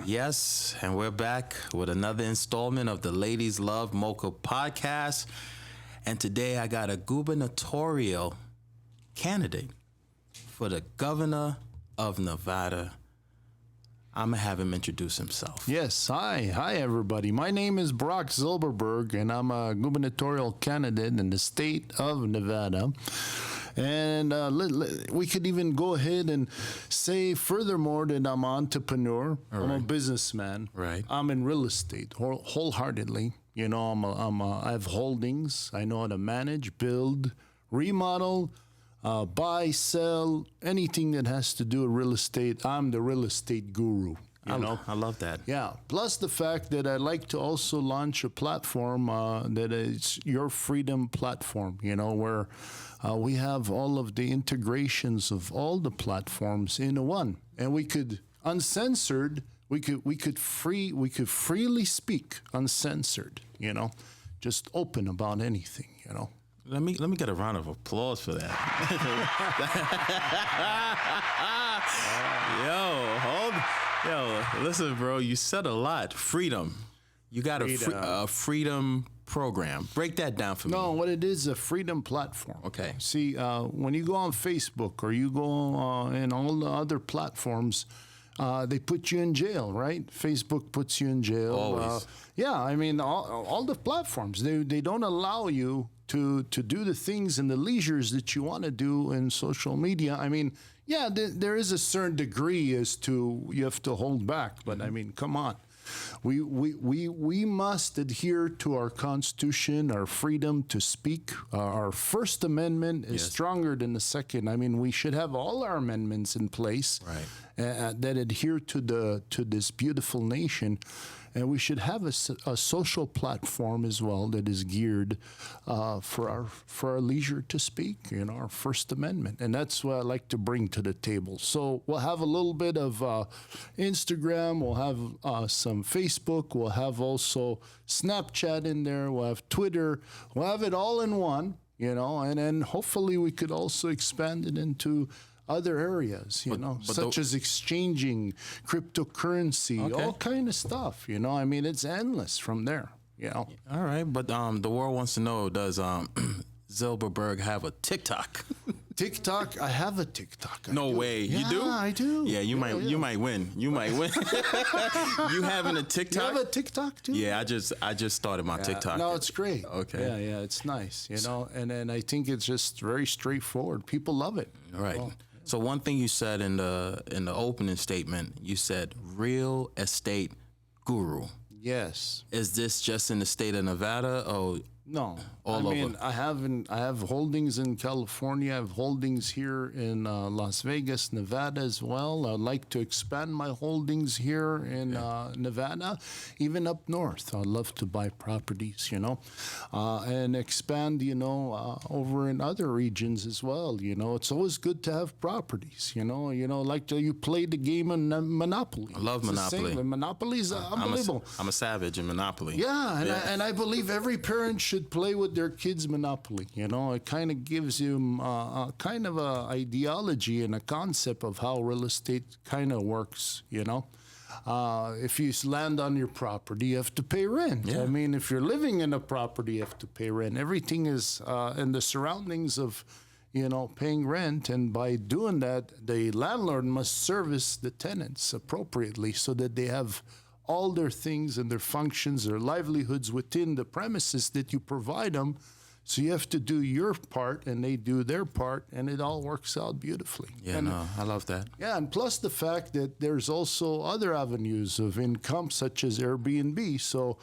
Yes, and we're back with another installment of the Ladies Love Mocha podcast. And today I got a gubernatorial candidate for the governor of Nevada. I'm going to have him introduce himself. Yes, hi everybody. My name is Barak Zilberberg, and I'm a gubernatorial candidate in the state of Nevada. And we could even go ahead and say furthermore that I'm an entrepreneur. All I'm a right. businessman. Right. I'm in real estate wholeheartedly. You know, I have holdings. I know how to manage, build, remodel, buy, sell, anything that has to do with real estate. I'm the real estate guru. You know? I love that. Yeah. Plus the fact that I like to also launch a platform that is your freedom platform, you know, where we have all of the integrations of all the platforms into one, and we could uncensored. We could freely speak uncensored. You know, just open about anything. You know. Let me get a round of applause for that. Yo, listen, bro. You said a lot. Freedom. You got a freedom program. Break that down for me. No, what it is, a freedom platform. Okay. See, when you go on Facebook or you go in all the other platforms, they put you in jail, right? Facebook puts you in jail. Always. Yeah, I mean, all the platforms, they don't allow you to do the things and the leisures that you want to do in social media. I mean, yeah, there is a certain degree as to you have to hold back, but I mean, come on. We must adhere to our Constitution, our freedom to speak. Our First Amendment is stronger than the Second. I mean, we should have all our amendments in place that adhere to this beautiful nation. And we should have a social platform as well that is geared for our leisure to speak, you know, our First Amendment. And that's what I like to bring to the table. So we'll have a little bit of Instagram, we'll have some Facebook, we'll have also Snapchat in there, we'll have Twitter, we'll have it all in one, you know, and then hopefully we could also expand it into other areas, such as exchanging cryptocurrency, all kind of stuff, you know. I mean, it's endless from there, you know. All right, but the world wants to know, does Zilberberg have a TikTok? TikTok? I have a TikTok. No way. Yeah, you do? I do. Yeah, you might win. You might win. You having a TikTok? You have a TikTok too? Yeah, I just started my TikTok. No, it's great. Okay. Yeah, it's nice, you know. And I think it's just very straightforward. People love it. All right. Well, so one thing you said in the opening statement, you said real estate guru. yes. Is this just in the state of Nevada or No, all I mean, over? I have holdings in California. I have holdings here in Las Vegas, Nevada as well. I'd like to expand my holdings here in Nevada, even up north. I'd love to buy properties, you know, and expand, you know, over in other regions as well. You know, it's always good to have properties. You know, like you play the game of Monopoly. I love Monopoly. Monopoly's unbelievable. I'm a savage in Monopoly. Yeah, and I believe every parent should play with their kids Monopoly. You know, it kind of gives you kind of a ideology and a concept of how real estate kind of works. You know, if you land on your property, you have to pay rent. Yeah. I mean, if you're living in a property, you have to pay rent. Everything is in the surroundings of, you know, paying rent, and by doing that, the landlord must service the tenants appropriately so that they have all their things and their functions, their livelihoods within the premises that you provide them. So you have to do your part and they do their part, and it all works out beautifully. Yeah, and, no, I love that. Yeah, and plus the fact that there's also other avenues of income, such as Airbnb. So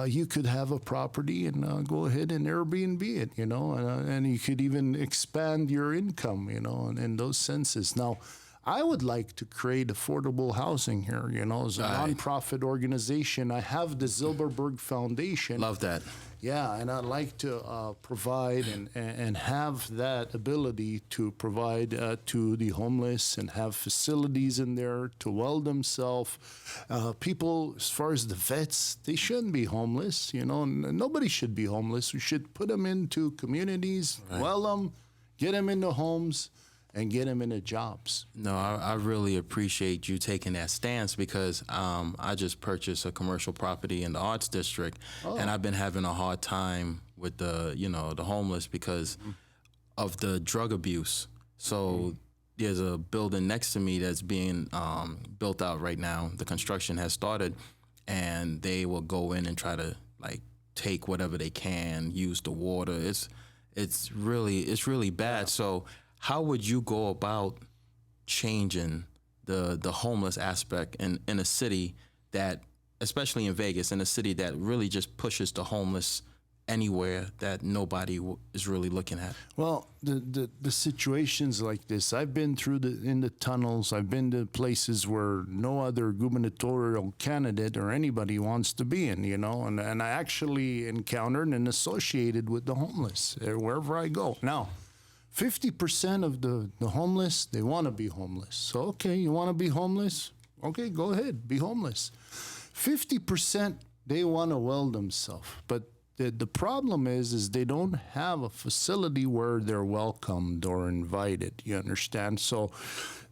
you could have a property and go ahead and Airbnb it, you know, and you could even expand your income, you know, in those senses. Now, I would like to create affordable housing here, you know, as a nonprofit organization. I have the Zilberberg Foundation. Love that. Yeah, and I'd like to provide and have that ability to provide to the homeless and have facilities in there to well themselves. People, as far as the vets, they shouldn't be homeless. You know, nobody should be homeless. We should put them into communities, well them, get them into homes, and get them into jobs. No, I really appreciate you taking that stance because I just purchased a commercial property in the Arts District, and I've been having a hard time with the homeless because of the drug abuse. So there's a building next to me that's being built out right now. The construction has started, and they will go in and try to like take whatever they can, use the water. It's really bad. So how would you go about changing the homeless aspect in a city that, especially in Vegas, in a city that really just pushes the homeless anywhere that nobody is really looking at? Well, the situations like this, I've been through in the tunnels. I've been to places where no other gubernatorial candidate or anybody wants to be in, and I actually encountered and associated with the homeless wherever I go. Now, 50% of the homeless, they want to be homeless. So, okay, you want to be homeless? Okay, go ahead, be homeless. 50%, they want to well themselves. But the problem is they don't have a facility where they're welcomed or invited, you understand? So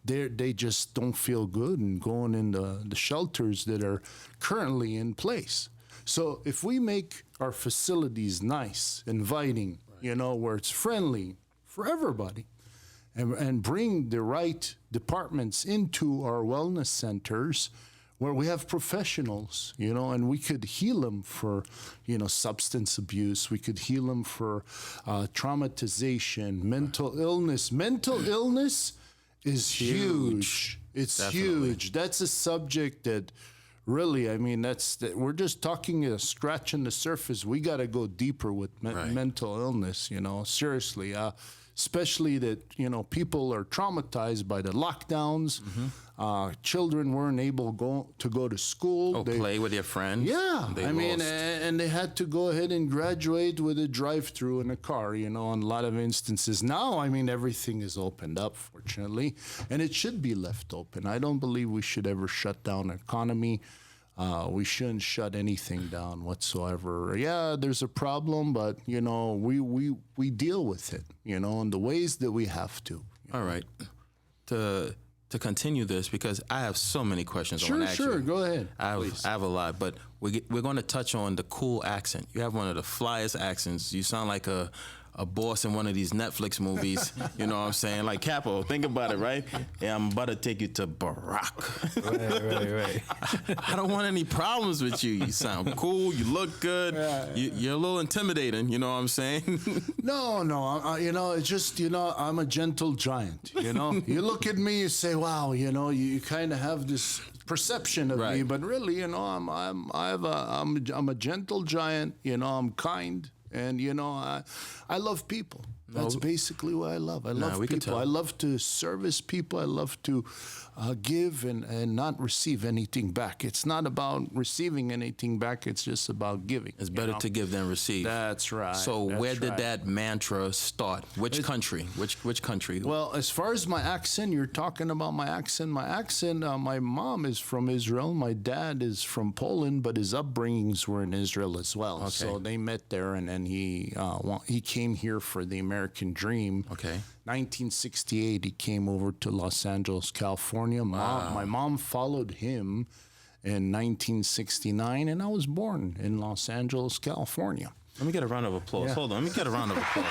they just don't feel good and going in the shelters that are currently in place. So if we make our facilities nice, inviting, where it's friendly for everybody, and bring the right departments into our wellness centers where we have professionals, and we could heal them for, substance abuse. We could heal them for traumatization, mental illness. Mental illness is huge. It's Definitely. huge. That's a subject that really, we're just talking scratching the surface. We got to go deeper with mental illness, seriously. Especially that, people are traumatized by the lockdowns. Children weren't able to go to school. They play with your friends. Yeah, Lost. and they had to go ahead and graduate with a drive-through in a car, in a lot of instances. Now, everything is opened up, fortunately, and it should be left open. I don't believe we should ever shut down the economy. We shouldn't shut anything down whatsoever. Yeah, there's a problem, but, we deal with it, in the ways that we have to. All right. To continue this, because I have so many questions I want to ask you. Sure, go ahead. I have a lot, but we're going to touch on the cool accent. You have one of the flyest accents. You sound like a boss in one of these Netflix movies. You know what I'm saying? Like, Capo, think about it, right? Yeah, I'm about to take you to Barak. Right. I don't want any problems with you. You sound cool. You look good. You're a little intimidating. You know what I'm saying? No. It's just, I'm a gentle giant. You look at me, you say, wow, you kind of have this perception of me, but really, I'm a gentle giant. I'm kind. And, I love people. That's basically what I love. I love people. I love to service people. I love to give and not receive anything back. It's not about receiving anything back. It's just about giving. It's better to give than receive. That's right. So where did that mantra start? Which country? Which country? Well, as far as my accent, you're talking about my accent. My mom is from Israel. My dad is from Poland, but his upbringings were in Israel as well. Okay. So they met there, and then he came here for the American dream. Okay. 1968, he came over to Los Angeles, California. My mom followed him in 1969, and I was born in Los Angeles, California. Let me get a round of applause. Yeah. Hold on. Let me get a round of applause.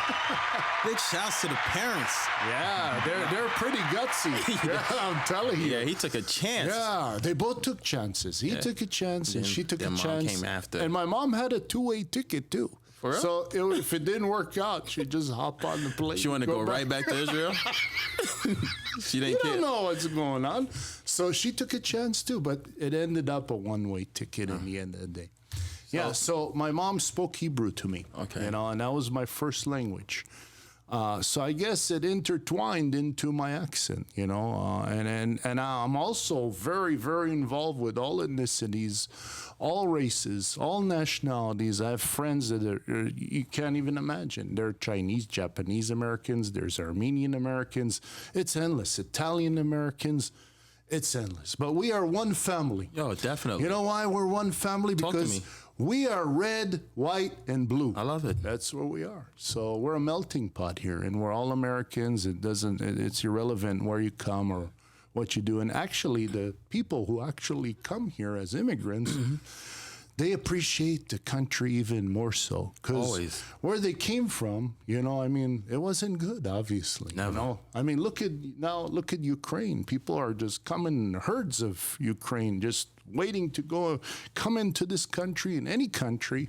Big shouts to the parents. Yeah, they're pretty gutsy. Yeah, I'm telling you. Yeah, he took a chance. Yeah, they both took chances. He took a chance, and she took a mom chance. came after. And my mom had a two-way ticket, too. For real? So if it didn't work out, she'd just hop on the plane. She wanted to go right back to Israel? She didn't care. You don't know what's going on. So she took a chance, too, but it ended up a one-way ticket in the end of the day. So my mom spoke Hebrew to me. Okay. And that was my first language. So I guess it intertwined into my accent, and I'm also very, very involved with all ethnicities, all races, all nationalities. I have friends that are, you can't even imagine. They're Chinese, Japanese Americans. There's Armenian Americans. It's endless. Italian Americans. It's endless. But we are one family. Yo, definitely. You know why we're one family? Talk to Because me. We are red, white, and blue. I love it. That's what we are. So we're a melting pot here, and we're all Americans. It's irrelevant where you come or what you do. And actually, the people who actually come here as immigrants, they appreciate the country even more so. Because where they came from, it wasn't good, obviously. Never. Look at Ukraine. People are just coming in herds of Ukraine, just waiting to come into this country, in any country.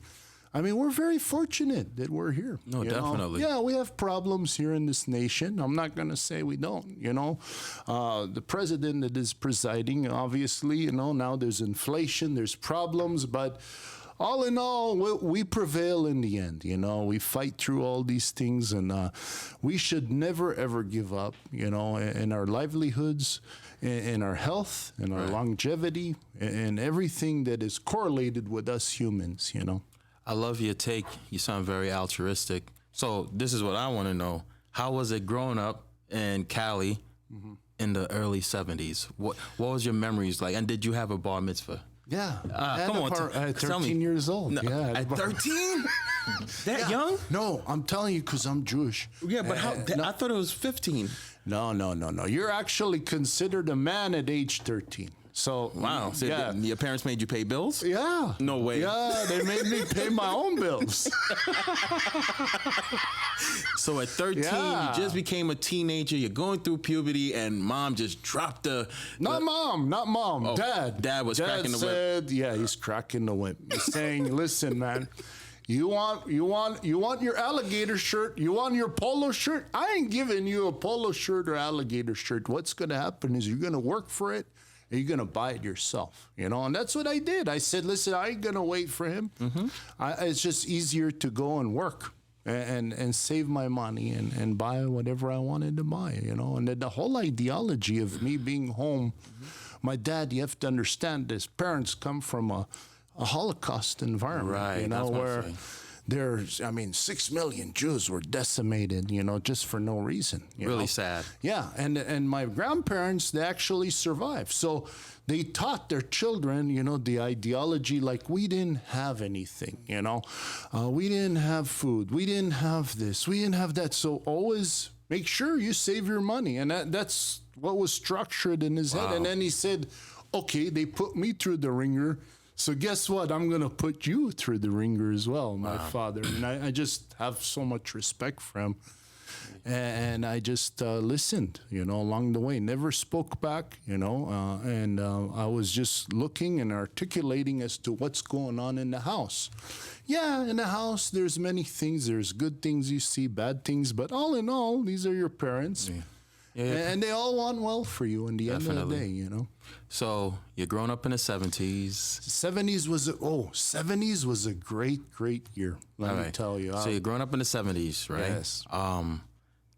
We're very fortunate that we're here. No, definitely. Yeah, we have problems here in this nation. I'm not going to say we don't, The president that is presiding, obviously, now there's inflation, there's problems, but all in all, we prevail in the end, We fight through all these things, and we should never, ever give up, in our livelihoods, in our health, in our longevity, and everything that is correlated with us humans, I love your take. You sound very altruistic. So this is what I want to know. How was it growing up in Cali in the early 70s? What was your memories like? And did you have a bar mitzvah? Yeah. Come on. At 13 years old. No, yeah. At 13? That young? No, I'm telling you because I'm Jewish. Yeah, but I thought it was 15. No. You're actually considered a man at age 13. So wow, so your parents made you pay bills? Yeah. No way. Yeah, they made me pay my own bills. So at 13, you just became a teenager. You're going through puberty, and mom just dropped Not mom. Oh, Dad. Dad was cracking the whip. Yeah, he's cracking the whip. He's saying, "Listen, man." You want your alligator shirt? You want your polo shirt? I ain't giving you a polo shirt or alligator shirt. What's going to happen is you're going to work for it. You're going to buy it yourself, and that's what I did. I said, listen, I ain't going to wait for him. It's just easier to go and work and save my money and buy whatever I wanted to buy, And then the whole ideology of me being home, my dad, you have to understand, his parents come from a Holocaust environment, right, where there's, 6 million Jews were decimated, just for no reason. Really sad. Yeah, and my grandparents, they actually survived. So they taught their children, the ideology, like we didn't have anything, we didn't have food, we didn't have this, we didn't have that. So always make sure you save your money. And that's what was structured in his head. And then he said, okay, they put me through the ringer. So guess what? I'm going to put you through the ringer as well, my father. And I just have so much respect for him. And I just listened, along the way. Never spoke back, and I was just looking and articulating as to what's going on in the house. Yeah, in the house, there's many things. There's good things you see, bad things. But all in all, these are your parents. Yeah. And they all want well for you in the end of the day, So you're growing up in the 70s. 70s was a great, great year. Let me tell you. So you're growing up in the 70s, right? Yes.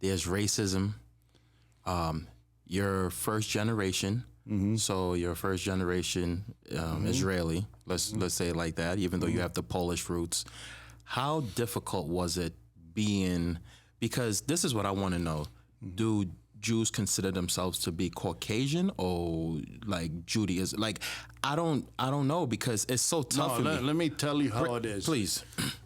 There's racism. You're first generation. So you're first generation Israeli. Let's say it like that. Even though you have the Polish roots, how difficult was it being? Because this is what I want to know. Do Jews consider themselves to be Caucasian or like Judaism? Like, I don't know because it's so tough. Let me tell you how it is. Please.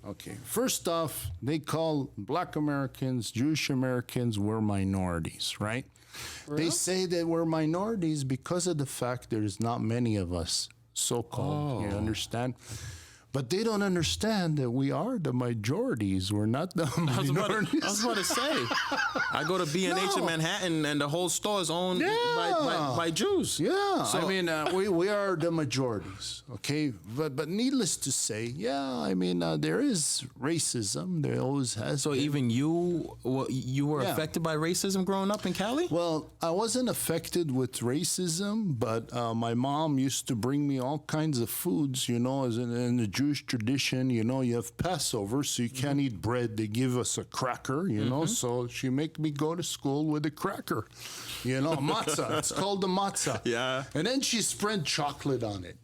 Okay. First off, they call Black Americans, Jewish Americans, we're minorities, right? Really? They say that we're minorities because of the fact there's not many of us, so-called. You understand? But they don't understand that we are the majorities. We're not the minorities. I was about to say. I go to B&H in Manhattan, and the whole store is owned by Jews. Yeah. So, we are the majorities, okay? But needless to say, there is racism. There always has So been. even you were affected by racism growing up in Cali? Well, I wasn't affected with racism, but my mom used to bring me all kinds of foods, as in the Jewish tradition, you have Passover, so you can't eat bread. They give us a cracker, so she make me go to school with a cracker, matzah. It's called the matzah. Yeah. And then she spread chocolate on it,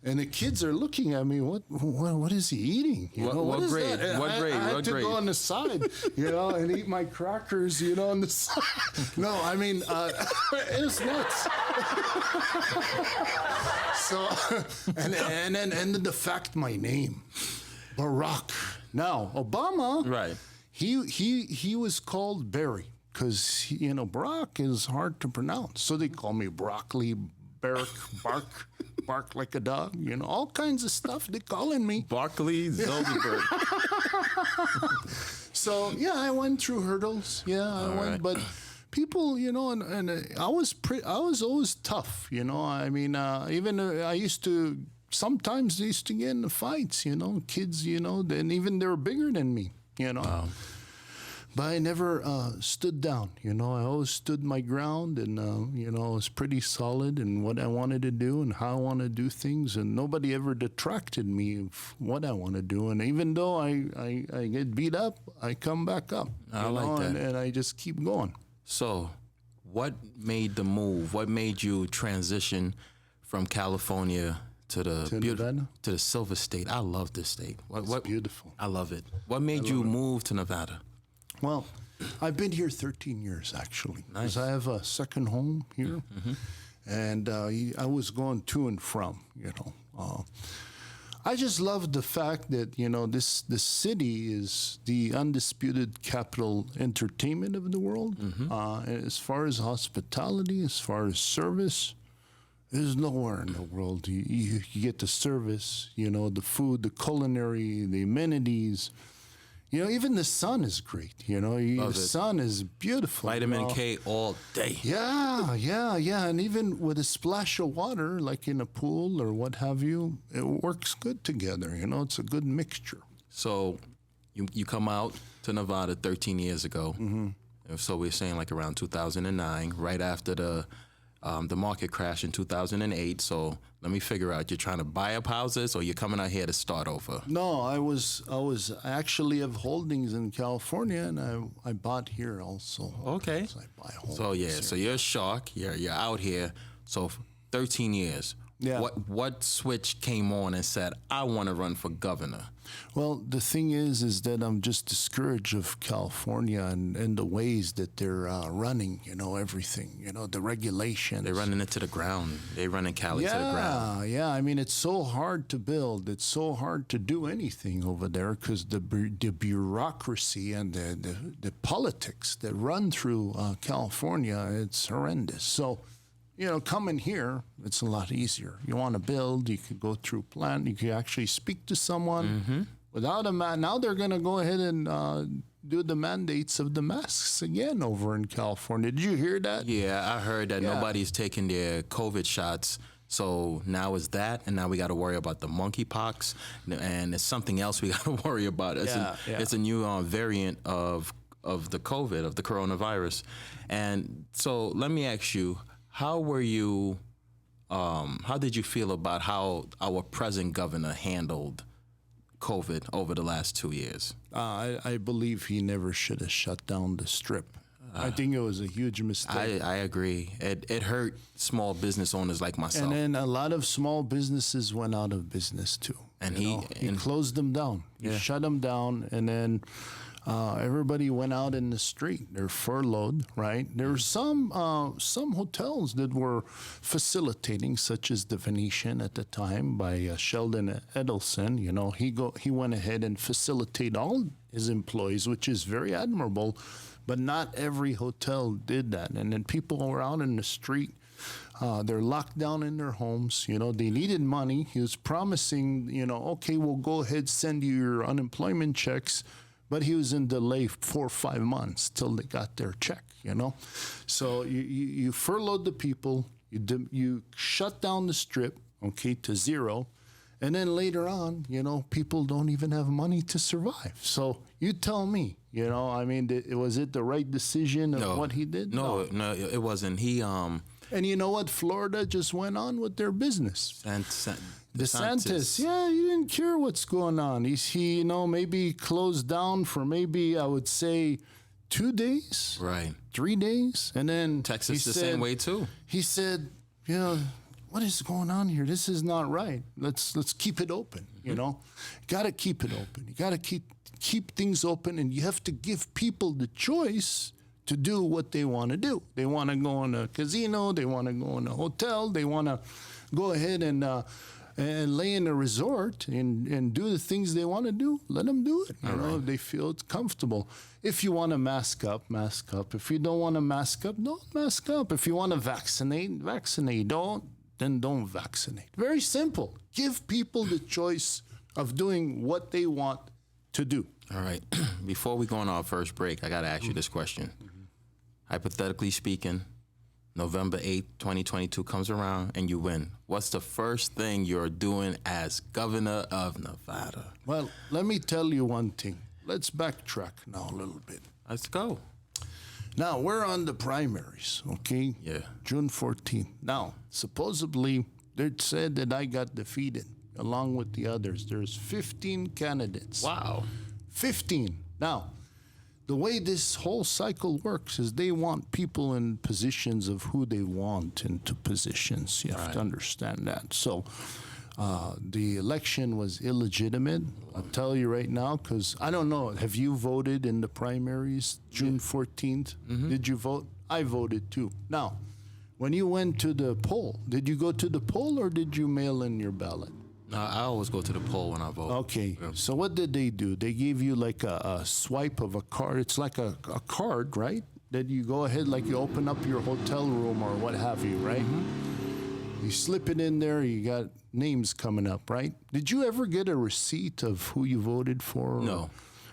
And the kids are looking at me. What is he eating? What is grade? that? What grade? I had What to grade? go on the side, and eat my crackers, on the side. No, I mean, it was nuts. So, and then the fact my name, Barak. Now Obama, Right. He was called Barry because Barak is hard to pronounce, so they call me Broccoli, Barak, bark like a dog, all kinds of stuff they calling me. Barak Zilberberg. So yeah, I went through hurdles. Yeah, I went, right. but people, and I was always tough. I mean, even I used to sometimes get in the fights. Kids, and even they were bigger than me. Wow. But I never stood down. I always stood my ground, and I was pretty solid in what I wanted to do and how I want to do things, and nobody ever detracted me of what I want to do. And even though I get beat up, I come back up. I like that. And I just keep going. So, what made the move? What made you transition from California to Nevada? to the Silver State? I love this state. It's beautiful. I love it. What made you move to Nevada? Well, I've been here 13 years, actually. Nice. Because I have a second home here. And I was going to and from, I just love the fact that, this city is the undisputed capital entertainment of the world. As far as hospitality, as far as service, there's nowhere in the world you get the service, the food, the culinary, the amenities. Even the sun is great. The sun is beautiful. Vitamin K all day. Yeah. And even with a splash of water, like in a pool or what have you, it works good together. It's a good mixture. So you come out to Nevada 13 years ago. So we're saying like around 2009, right after the market crash in 2008. So let me figure out, you're trying to buy up houses or you're coming out here to start over? No, I actually have holdings in California, and I bought here also. Okay. So I buy homes. So yeah, so you're a shark. You're out here. So 13 years. Yeah. What switch came on and said, I want to run for governor? Well, the thing is that I'm just discouraged of California and the ways that they're running, everything, the regulations. They're running it to the ground. They're running Cali to the ground. Yeah. I mean, it's so hard to build. It's so hard to do anything over there because the bureaucracy and the politics that run through California, it's horrendous. So, coming here, it's a lot easier. You want to build, you could go through plan, you could actually speak to someone without a man. Now they're going to go ahead and do the mandates of the masks again over in California. Did you hear that? Yeah, I heard that nobody's taking their COVID shots. So now it's that, and now we got to worry about the monkeypox, and it's something else we got to worry about. It's a new variant of the COVID, of the coronavirus. And so let me ask you, how were you, how did you feel about how our present governor handled COVID over the last 2 years? I believe he never should have shut down the Strip. I think it was a huge mistake. I agree. It hurt small business owners like myself. And then a lot of small businesses went out of business too. And he closed them down. He shut them down, and then everybody went out in the street. They're furloughed, right? There were some hotels that were facilitating, such as the Venetian at the time by Sheldon Edelson. He went ahead and facilitated all his employees, which is very admirable. But not every hotel did that. And then people were out in the street. They're locked down in their homes. They needed money. He was promising, okay, we'll go ahead, send you your unemployment checks. But he was in delay 4 or 5 months till they got their check, So you furloughed the people. You shut down the Strip, okay, to zero. And then later on, people don't even have money to survive. So you tell me, was it the right decision of what he did? No, it wasn't. And you know what? Florida just went on with their business. DeSantis, yeah, he didn't care what's going on. He maybe closed down for maybe, I would say, 2 days. Right. 3 days. And then Texas the same way too. He said, what is going on here? This is not right. Let's keep it open. You know, got to keep it open. You got to keep things open, and you have to give people the choice to do what they want to do. They want to go in a casino. They want to go in a hotel. They want to go ahead and lay in a resort and do the things they want to do. Let them do it. You know, if they feel it's comfortable. If you want to mask up, mask up. If you don't want to mask up, don't mask up. If you want to vaccinate, vaccinate. Don't vaccinate. Very simple. Give people the choice of doing what they want to do. All right. Before we go on our first break, I got to ask you this question. Hypothetically speaking, November 8th, 2022 comes around and you win. What's the first thing you're doing as governor of Nevada? Well, let me tell you one thing. Let's backtrack now a little bit. Let's go. Now, we're on the primaries, okay? Yeah. June 14th. Now, supposedly, they said that I got defeated along with the others. There's 15 candidates. Wow. 15. Now, the way this whole cycle works is they want people in positions of who they want into positions. You have to understand that. So the election was illegitimate. I'll tell you right now, because I don't know. Have you voted in the primaries June 14th? Did you vote? I voted too. Now, when you went to the poll, did you go to the poll or did you mail in your ballot? No, I always go to the poll when I vote. Okay, so what did they do? They gave you like a swipe of a card. It's like a card, right? That you go ahead, like you open up your hotel room or what have you, right? You slip it in there, you got names coming up, right? Did you ever get a receipt of who you voted for? No.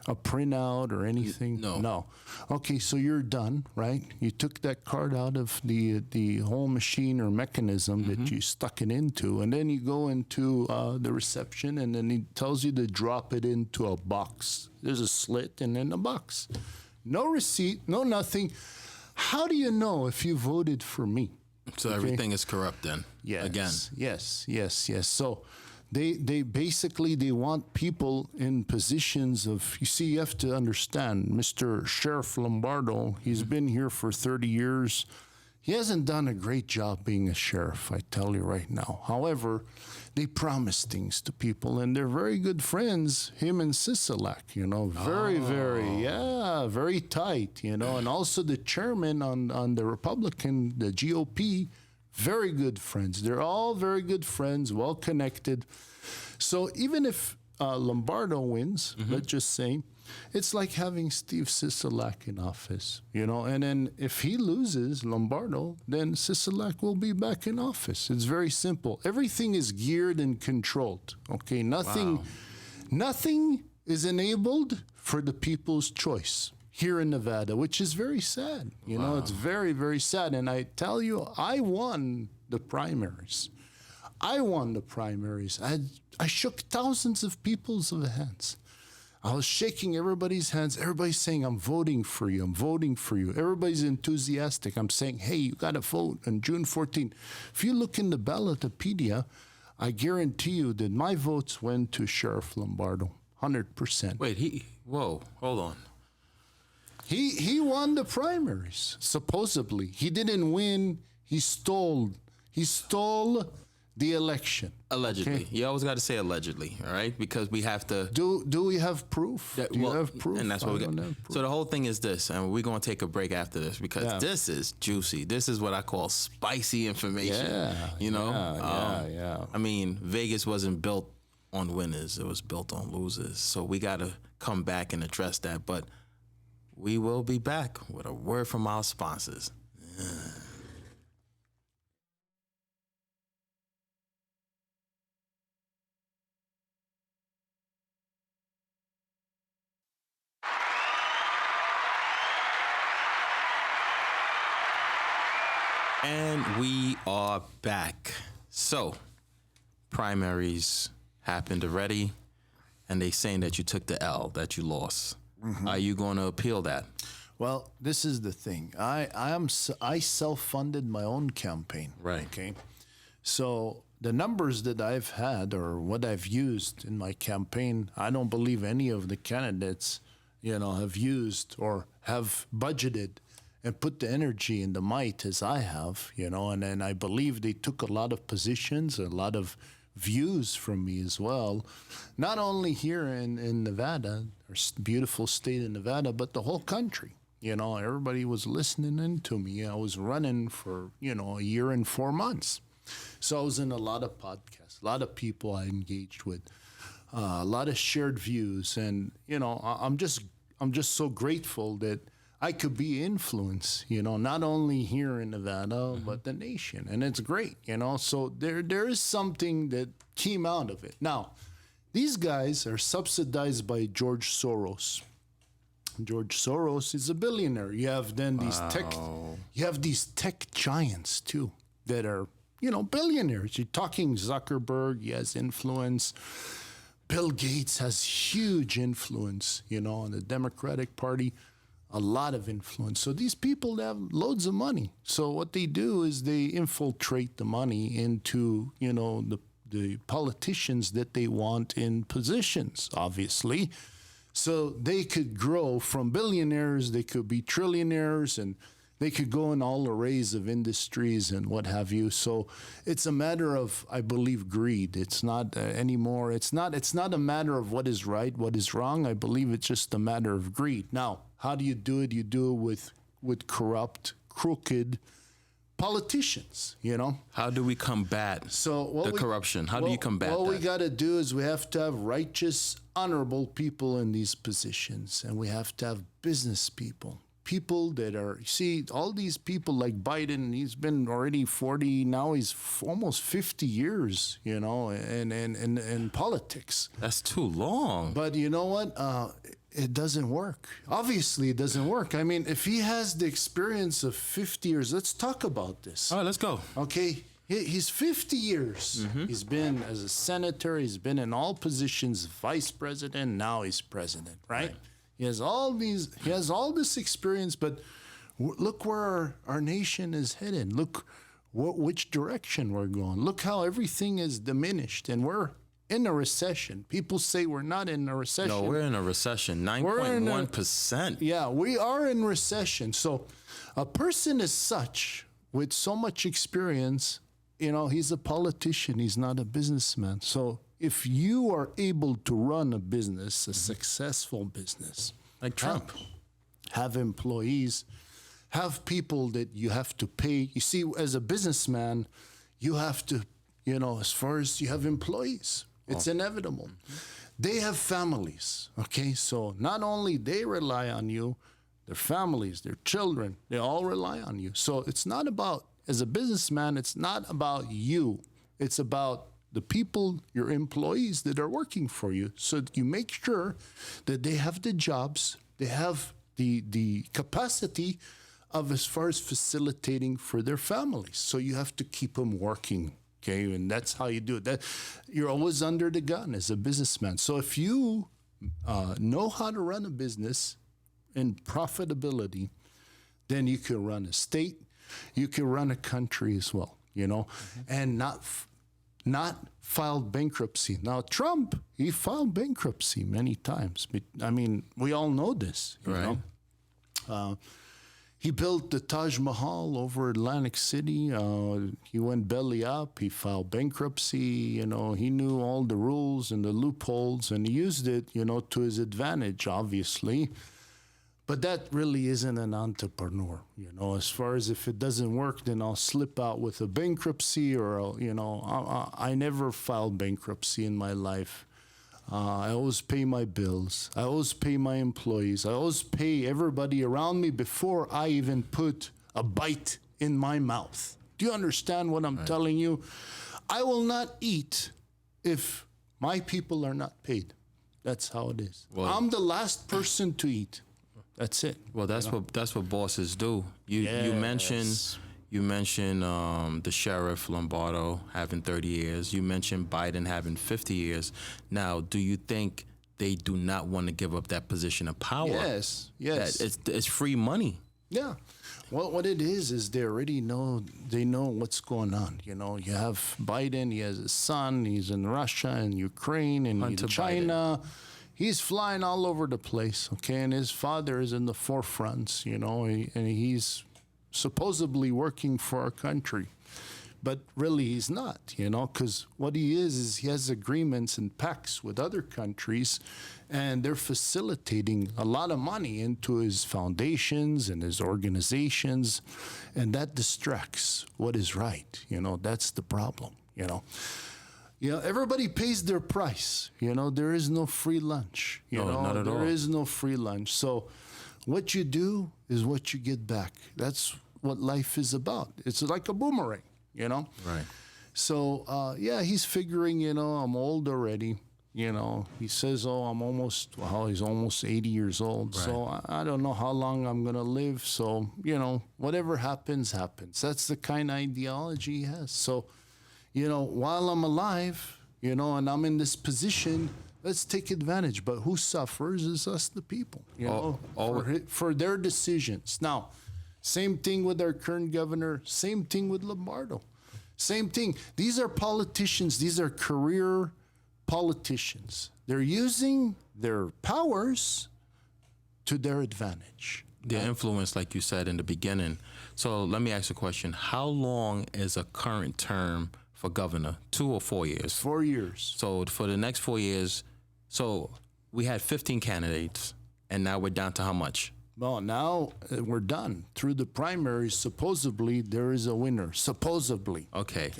A printout or anything? No. Okay, so you're done, right? You took that card out of the whole machine or mechanism that you stuck it into, and then you go into the reception, and then he tells you to drop it into a box. There's a slit and then a box. No receipt, no nothing. How do you know if you voted for me? So everything is corrupt then? Yes. Again? Yes. So they basically they want people in positions of, you see, you have to understand, Mr. Sheriff Lombardo, he's been here for 30 years. He hasn't done a great job being a sheriff, I tell you right now. However, they promise things to people, and they're very good friends, him and Sisolak, you know, very tight, you know, and also the chairman on the Republican, the GOP, very good friends. They're all very good friends, well connected. So even if Lombardo wins, let's just say, it's like having Steve Sisolak in office, you know, and then if he loses Lombardo, then Sisolak will be back in office. It's very simple. Everything is geared and controlled, okay? Nothing is enabled for the people's choice here in Nevada, which is very sad. You know, it's very, very sad. And I tell you, I won the primaries. I shook thousands of people's hands. I was shaking everybody's hands. Everybody's saying, I'm voting for you. I'm voting for you. Everybody's enthusiastic. I'm saying, hey, you got to vote on June 14th. If you look in the Ballotopedia, I guarantee you that my votes went to Sheriff Lombardo, 100%. Wait, hold on. He won the primaries, supposedly. He didn't win. He stole the election. Allegedly. Okay. You always got to say allegedly, all right? Because we have to... Do we have proof? Do you have proof? And that's what we got. So the whole thing is this, and we're going to take a break after this because this is juicy. This is what I call spicy information. Yeah. I mean, Vegas wasn't built on winners. It was built on losers. So we got to come back and address that. But we will be back with a word from our sponsors. And we are back. So, primaries happened already, and they saying that you took the L, that you lost. Are you going to appeal that? Well, this is the thing. I self-funded my own campaign. Right. Okay. So the numbers that I've had or what I've used in my campaign, I don't believe any of the candidates, have used or have budgeted and put the energy and the might as I have, and I believe they took a lot of positions, a lot of views from me as well, not only here in Nevada, our beautiful state of Nevada, but the whole country. Everybody was listening in to me. I was running for, a year and 4 months. So I was in a lot of podcasts, a lot of people I engaged with, a lot of shared views. And, I'm just so grateful that I could be influence, not only here in Nevada, but the nation. And it's great, So there is something that came out of it. Now, these guys are subsidized by George Soros. George Soros is a billionaire. You have then these tech giants too that are, billionaires. You're talking Zuckerberg, he has influence. Bill Gates has huge influence, on the Democratic Party, a lot of influence. So these people have loads of money. So what they do is they infiltrate the money into, the politicians that they want in positions, obviously. So they could grow from billionaires, they could be trillionaires, and they could go in all arrays of industries and what have you. So it's a matter of, I believe, greed. It's not anymore. It's not a matter of what is right, what is wrong. I believe it's just a matter of greed. Now, how do you do it? You do it with corrupt, crooked politicians, How do we combat corruption? How do you combat that? What we got to do is we have to have righteous, honorable people in these positions, and we have to have business people that are, all these people like Biden, he's been already 40, now he's almost 50 years, in politics. That's too long. But you know what? It doesn't work. Obviously, it doesn't work. I mean, if he has the experience of 50 years, let's talk about this. All right, let's go. Okay. He's 50 years. Mm-hmm. He's been as a senator. He's been in all positions, vice president. Now he's president, right? He has all this experience, but look where our nation is headed. Look which direction we're going. Look how everything is diminished, and we're in a recession. People say we're not in a recession. No, we're in a recession, 9.1%. Yeah, we are in recession. So a person as such with so much experience, he's a politician. He's not a businessman. So if you are able to run a business, a successful business, like Trump, have employees, have people that you have to pay. You see, as a businessman, you have to, as far as you have employees, it's inevitable. They have families, okay? So not only they rely on you, their families, their children, they all rely on you. So it's not about, as a businessman, it's not about you. It's about the people, your employees that are working for you. So you make sure that they have the jobs, they have the capacity of as far as facilitating for their families. So you have to keep them working. Okay, and that's how you do it. That you're always under the gun as a businessman. So if you know how to run a business in profitability, then you can run a state, you can run a country as well. And not file bankruptcy. Now Trump, he filed bankruptcy many times. But I mean, we all know this. You know? He built the Taj Mahal over Atlantic City. He went belly up. He filed bankruptcy. He knew all the rules and the loopholes, and he used it, to his advantage, obviously. But that really isn't an entrepreneur, as far as if it doesn't work, then I'll slip out with a bankruptcy or, I never filed bankruptcy in my life. I always pay my bills. I always pay my employees. I always pay everybody around me before I even put a bite in my mouth. Do you understand what I'm telling you? I will not eat if my people are not paid. That's how it is. Well, I'm the last person to eat. That's it. Well, that's what bosses do. You mentioned the sheriff Lombardo having 30 years. You mentioned Biden having 50 years. Now, do you think they do not want to give up that position of power? Yes. It's free money. Yeah. Well, what it is they already know, what's going on. You have Biden, he has a son, he's in Russia and Ukraine and in China. Biden. he's flying all over the place, okay? And his father is in the forefronts, and he's supposedly working for our country. But really, he's not, because what he is he has agreements and pacts with other countries, and they're facilitating a lot of money into his foundations and his organizations, and that distracts what is right. That's the problem, everybody pays their price. There is no free lunch. Not at all. There is no free lunch. So what you do is what you get back. That's what life is about. It's like a boomerang. Right. So, he's figuring, I'm old already. He says, he's almost 80 years old. Right. So I don't know how long I'm going to live. So, whatever happens, happens. That's the kind of ideology he has. So, while I'm alive, and I'm in this position, let's take advantage. But who suffers is us, the people, for their decisions. Now, same thing with our current governor. Same thing with Lombardo. Same thing. These are politicians. These are career politicians. They're using their powers to their advantage. Their influence, like you said in the beginning. So let me ask you a question. How long is a current term for governor? 2 or 4 years? 4 years. So for the next 4 years, so we had 15 candidates, and now we're down to how much? Well, now we're done. Through the primaries, supposedly there is a winner. Supposedly. Okay.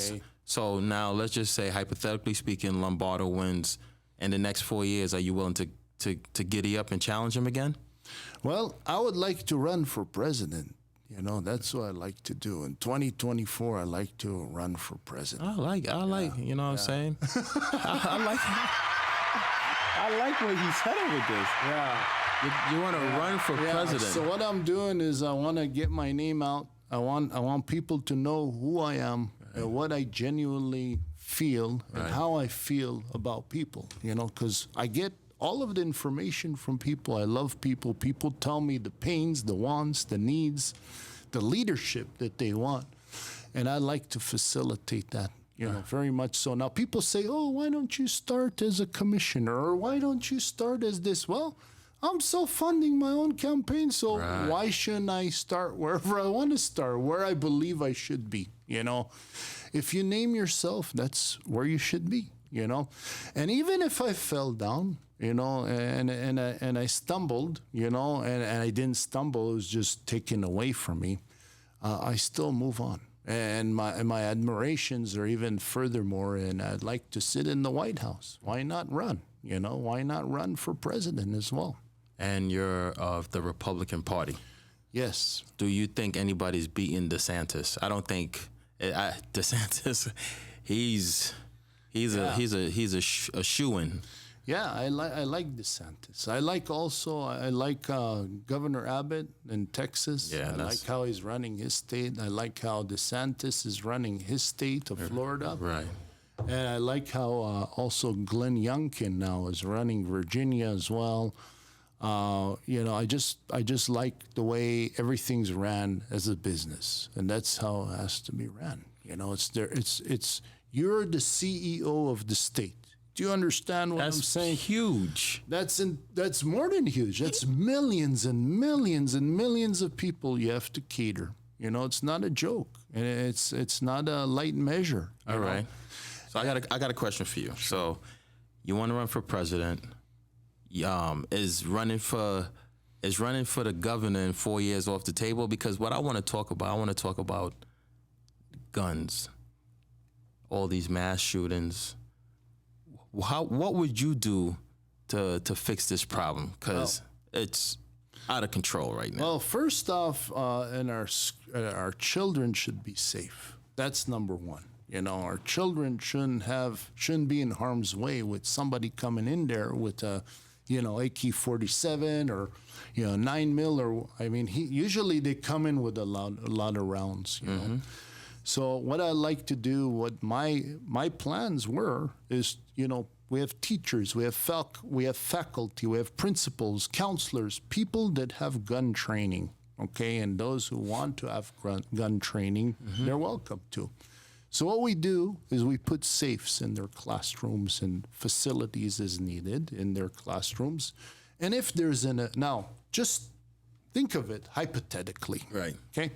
So now let's just say, hypothetically speaking, Lombardo wins. In the next 4 years, are you willing to giddy up and challenge him again? Well, I would like to run for president. That's what I like to do. In 2024, I like to run for president. I like, you know what I'm saying? I like where he's headed with this. Yeah. You want to run for president. So what I'm doing is I want to get my name out. I want people to know who I am and what I genuinely feel and how I feel about people, because I get all of the information from people. I love people. People tell me the pains, the wants, the needs, the leadership that they want. And I like to facilitate that, very much so. Now people say, oh, why don't you start as a commissioner? Or why don't you start as this? Well, I'm self-funding my own campaign, so why shouldn't I start wherever I want to start, where I believe I should be, If you name yourself, that's where you should be, And even if I fell down, and I stumbled, and I didn't stumble, it was just taken away from me, I still move on. And my admirations are even furthermore, and I'd like to sit in the White House. Why not run? Why not run for president as well? And you're of the Republican Party. Yes. Do you think anybody's beating DeSantis? I don't think DeSantis. He's a shoo-in. Yeah, I like DeSantis. I like Governor Abbott in Texas. Yeah, I like how he's running his state. I like how DeSantis is running his state of Florida. Right. And I like how also Glenn Youngkin now is running Virginia as well. I just like the way everything's ran as a business, and that's how it has to be ran. It's you're the CEO of the state. Do you understand what I'm saying? That's huge. That's more than huge. That's millions and millions and millions of people you have to cater. It's not a joke, and it's not a light measure. All right. So I got a question for you. So you want to run for president? Is running for the governor in 4 years off the table? Because what I want to talk about guns, all these mass shootings. What would you do to fix this problem? Because it's out of control right now. Well, first off, our children should be safe. That's number one. Our children shouldn't be in harm's way with somebody coming in there with a AK-47 or 9mm, usually they come in with a lot of rounds. So what I like to do, what my plans were, is we have teachers, we have faculty, we have principals, counselors, people that have gun training, okay, and those who want to have gun training, they're welcome to. So what we do is we put safes in their classrooms and facilities as needed in their classrooms. And if there's now, just think of it hypothetically. Right. Okay.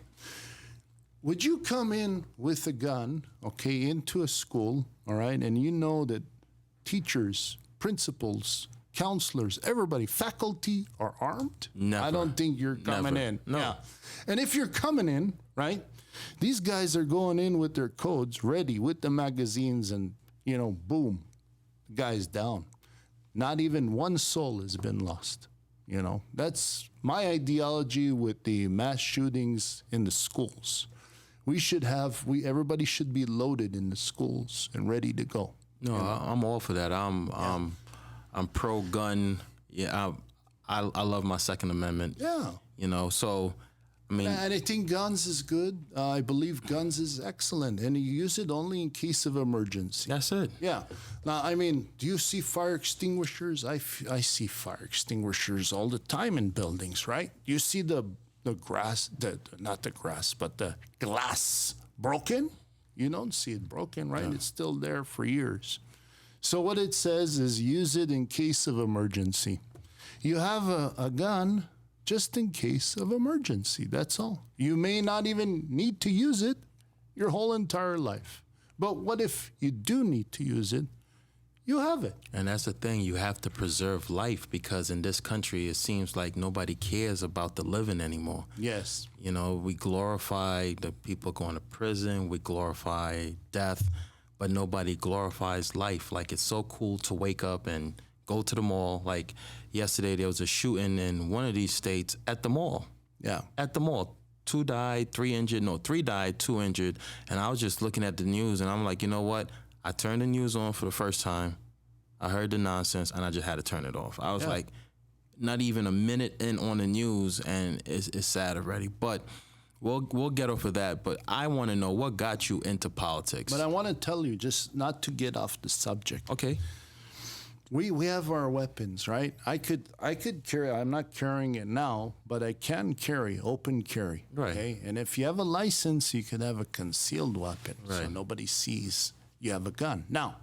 Would you come in with a gun, okay, into a school, all right, and you know that teachers, principals, counselors, everybody, faculty are armed? Never. I don't think you're coming Never. in. No. Yeah. And if you're coming in, right, these guys are going in with their codes ready with the magazines and, boom, guy's down. Not even one soul has been lost. That's my ideology with the mass shootings in the schools. Everybody should be loaded in the schools and ready to go. No, I'm all for that. I'm pro gun. Yeah, I love my Second Amendment. Yeah. So I mean, and I think guns is good. I believe guns is excellent, and you use it only in case of emergency. that's it. Yeah. Now, I mean, do you see fire extinguishers? I see fire extinguishers all the time in buildings, right? You see the grass, not the grass, but the glass broken? You don't see it broken, right? It's still there for years. So what it says is use it in case of emergency. You have a gun just in case of emergency. That's all. You may not even need to use it your whole entire life. But what if you do need to use it? You have it. And that's the thing. You have to preserve life because in this country, it seems like nobody cares about the living anymore. Yes. We glorify the people going to prison. We glorify death, but nobody glorifies life. Like, it's so cool to wake up and go to the mall. Like yesterday, there was a shooting in one of these states at the mall. Yeah. At the mall. 2 died, 3 injured. No, 3 died, 2 injured. And I was just looking at the news, and I'm like, you know what? I turned the news on for the first time. I heard the nonsense, and I just had to turn it off. I was like, not even a minute in on the news, and it's sad already. But we'll get off of that. But I want to know what got you into politics. But I want to tell you, just not to get off the subject. Okay. We have our weapons, right? I could carry. I'm not carrying it now, but I can carry open carry. Right. Okay. And if you have a license, you could have a concealed weapon, so Right. nobody sees you have a gun. Now,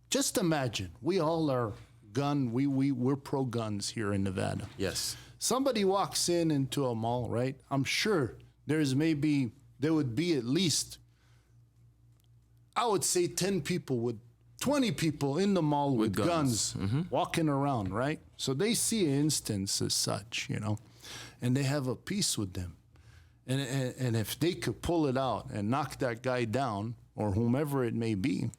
just imagine we all are gun. We're pro guns here in Nevada. Yes. Somebody walks into a mall, right? I'm sure there would be at least, I would say 10 people with 20 people in the mall with guns walking around, right? So they see an instance as such, and they have a peace with them. And if they could pull it out and knock that guy down or whomever it may be,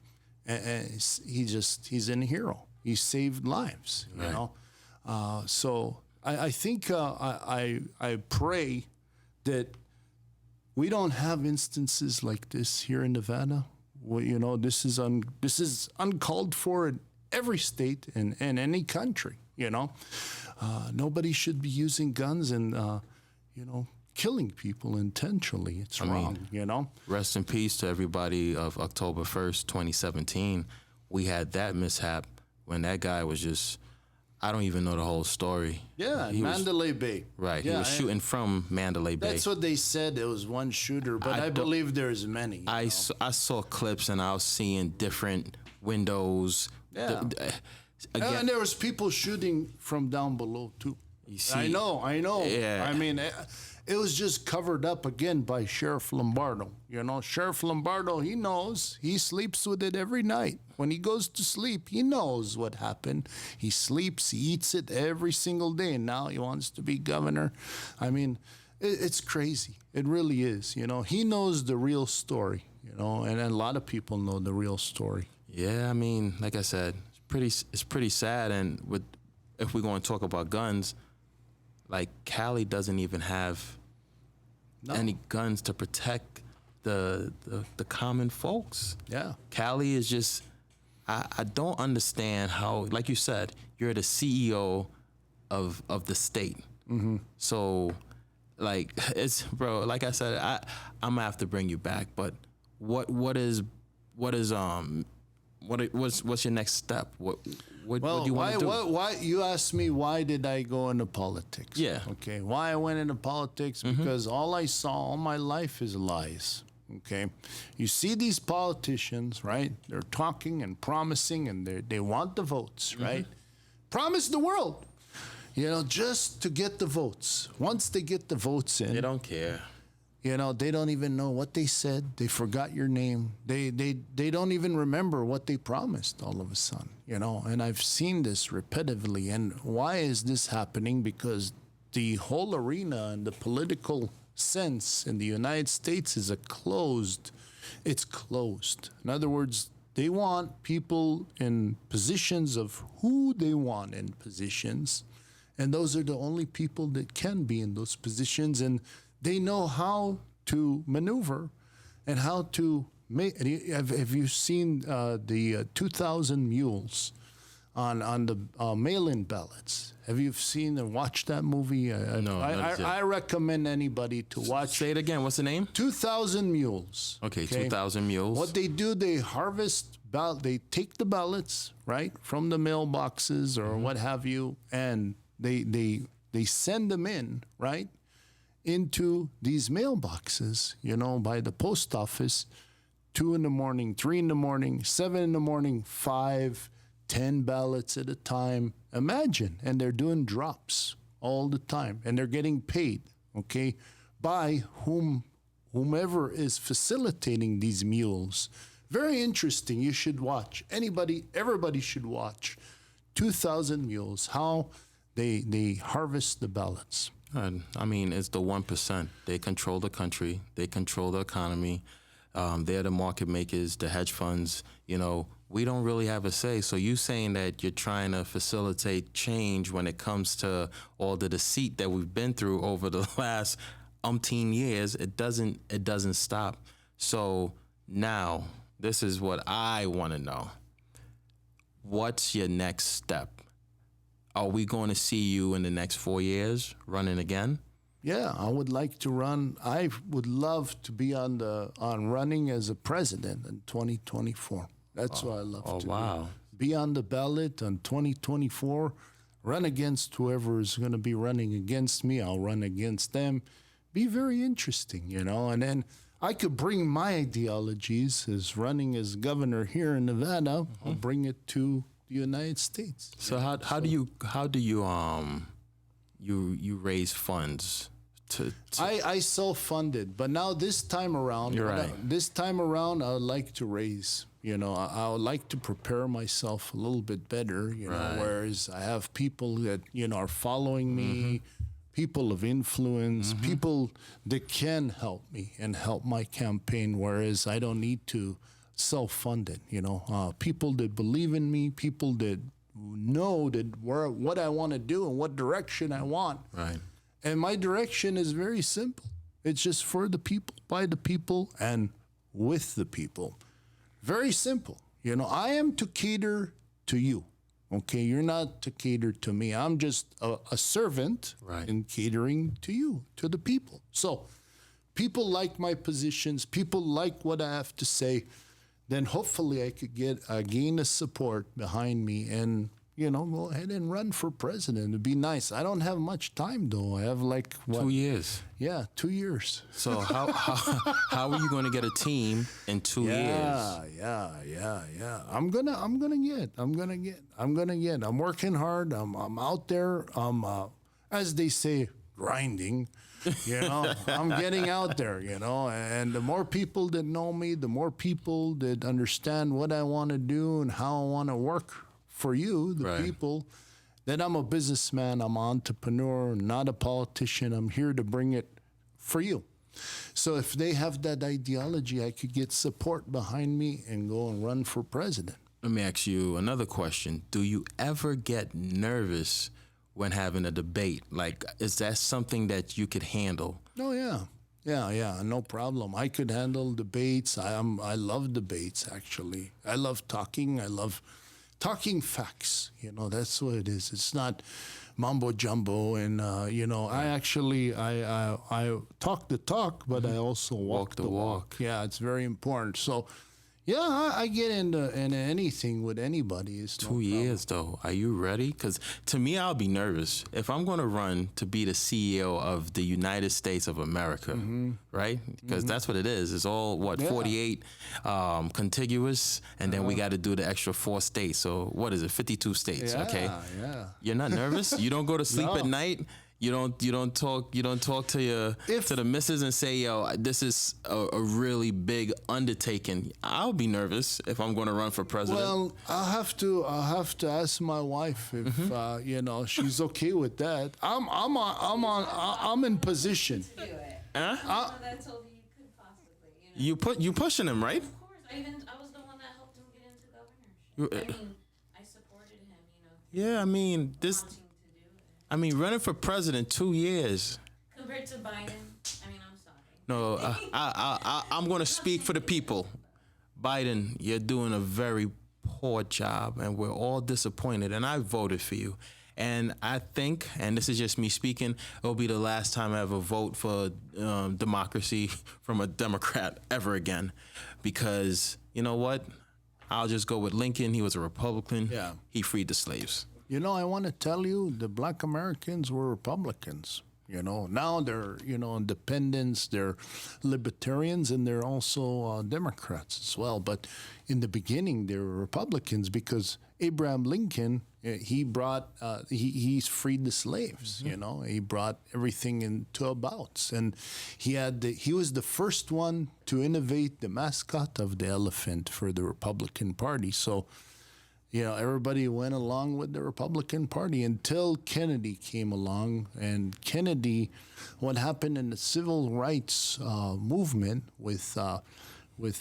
he's a hero. He saved lives, you know? So I think I pray that we don't have instances like this here in Nevada. Well, this is uncalled for in every state and any country. Nobody should be using guns and killing people intentionally. It's wrong. Rest in peace to everybody of October 1st, 2017. We had that mishap when that guy was just, I don't even know the whole story. Yeah, Mandalay Bay. Right. Yeah, he was shooting from Mandalay Bay. That's what they said. It was one shooter, but I believe there's many. I saw clips and I was seeing different windows. Yeah. Again, And there was people shooting from down below too. you see, I know. Yeah. I mean, it was just covered up again by Sheriff Lombardo. Sheriff Lombardo, he knows. He sleeps with it every night. When he goes to sleep, he knows what happened. He sleeps, he eats it every single day, and now he wants to be governor. I mean, it's crazy. It really is. He knows the real story, and a lot of people know the real story. Yeah, I mean, like I said, it's pretty sad. And if we're going to talk about guns, like Cali doesn't even have any guns to protect the common folks. Yeah. Cali is just, I don't understand how, like you said, you're the CEO of the state. Mm-hmm. So, like, like I said, I'm gonna have to bring you back. But what's your next step? What do you want to do? Why you asked me why did I go into politics? Yeah. Okay. Why I went into politics? Because all I saw all my life is lies. Okay, you see these politicians, right? They're talking and promising, and they want the votes, right? Promise the world, just to get the votes. Once they get the votes in, They don't care. they don't even know what they said. They forgot your name. They don't even remember what they promised all of a sudden, And I've seen this repetitively. And why is this happening? Because the whole arena and the political sense in the United States is it's closed. In other words, they want people in positions of who they want in positions. And those are the only people that can be in those positions. And they know how to maneuver and how to make. Have you seen the 2,000 mules on the mail-in ballots? Have you seen and watched that movie? No, not yet. I recommend anybody to watch. Say it again. What's the name? 2,000 Mules. Okay, 2,000 mules. What they do, they harvest they take the ballots, right, from the mailboxes or what have you, and they send them in, right, into these mailboxes, by the post office, 2 in the morning, 3 in the morning, 7 in the morning, 5, 10 ballots at a time. Imagine. And they're doing drops all the time. And they're getting paid, okay, by whomever is facilitating these mules. Very interesting. You should watch. Everybody should watch 2,000 Mules, how they harvest the ballots. I mean, it's the 1%. They control the country. They control the economy. They're the market makers, the hedge funds. We don't really have a say. So you saying that you're trying to facilitate change when it comes to all the deceit that we've been through over the last umpteen years, it doesn't stop. So now, this is what I want to know. What's your next step? Are we going to see you in the next 4 years running again? Yeah, I would like to run. I would love to be on running as a president in 2024. That's what I love to do. Wow. Be on the ballot in 2024, run against whoever is going to be running against me. I'll run against them. Be very interesting, and then I could bring my ideologies as running as governor here in Nevada. I'll bring it to the United States. So how do you raise funds to I self-funded, but now this time around, You're right. This time around, I would like to raise. I would like to prepare myself a little bit better. Right. Whereas I have people that are following me, people of influence, people that can help me and help my campaign. Whereas I don't need to self-fund it. People that believe in me, people that know what I want to do and what direction I want. Right. And my direction is very simple. It's just for the people, by the people, and with the people. Very simple. I am to cater to you. Okay, you're not to cater to me. I'm just a servant in catering to you, to the people. So people like my positions, people like what I have to say, then hopefully I could gain a support behind me and, go ahead and run for president. It'd be nice. I don't have much time, though. I have 2 years. Yeah, 2 years. So how are you going to get a team in 2 years? Yeah. I'm gonna get. I'm working hard. I'm out there. As they say, grinding. I'm getting out there. And the more people that know me, the more people that understand what I want to do and how I want to work for you, the people. That I'm a businessman. I'm an entrepreneur, not a politician. I'm here to bring it for you. So if they have that ideology, I could get support behind me and go and run for president. Let me ask you another question. Do you ever get nervous when having a debate? Is that something that you could handle? Oh, yeah. Yeah, no problem. I could handle debates. I love debates, actually. I love talking. I love talking facts. That's what it is. It's not mumbo jumbo, and I talk the talk, but I also walk the walk. Yeah, it's very important. So, Yeah, I get into anything with anybody. It's no 2 years though. Are you ready? Because to me, I'll be nervous if I'm going to run to be the CEO of the United States of America, right? Because that's what it is. It's all what, Yeah. 48 contiguous, and then we got to do the extra 4 states. So what is it? 52 states. Yeah, Okay. yeah. You're not nervous? You don't go to sleep No. at night? You don't talk to the missus and say, yo, this is a really big undertaking. I'll be nervous if I'm going to run for president. Well, I'll have to ask my wife if she's okay with that. I'm in position. Do it. Huh? I told you you could possibly. You pushing him, right? Of course, I was the one that helped him get into governorship. I mean, I supported him. Yeah, I mean this. Wanting to do it. I mean, running for president 2 years. Compared to Biden, I mean, I'm sorry. No, I'm going to speak for the people. Biden, you're doing a very poor job, and we're all disappointed. And I voted for you. And I think, and this is just me speaking, it'll be the last time I ever vote for democracy from a Democrat ever again. Because, you know what? I'll just go with Lincoln. He was a Republican. Yeah. He freed the slaves. I want to tell you, the Black Americans were Republicans. Now they're independents, they're libertarians, and they're also Democrats as well. But in the beginning, they were Republicans because Abraham Lincoln, he brought he's freed the slaves. He brought everything into abouts, and he was the first one to innovate the mascot of the elephant for the Republican Party. So. Everybody went along with the Republican Party until Kennedy came along. And Kennedy, what happened in the civil rights movement with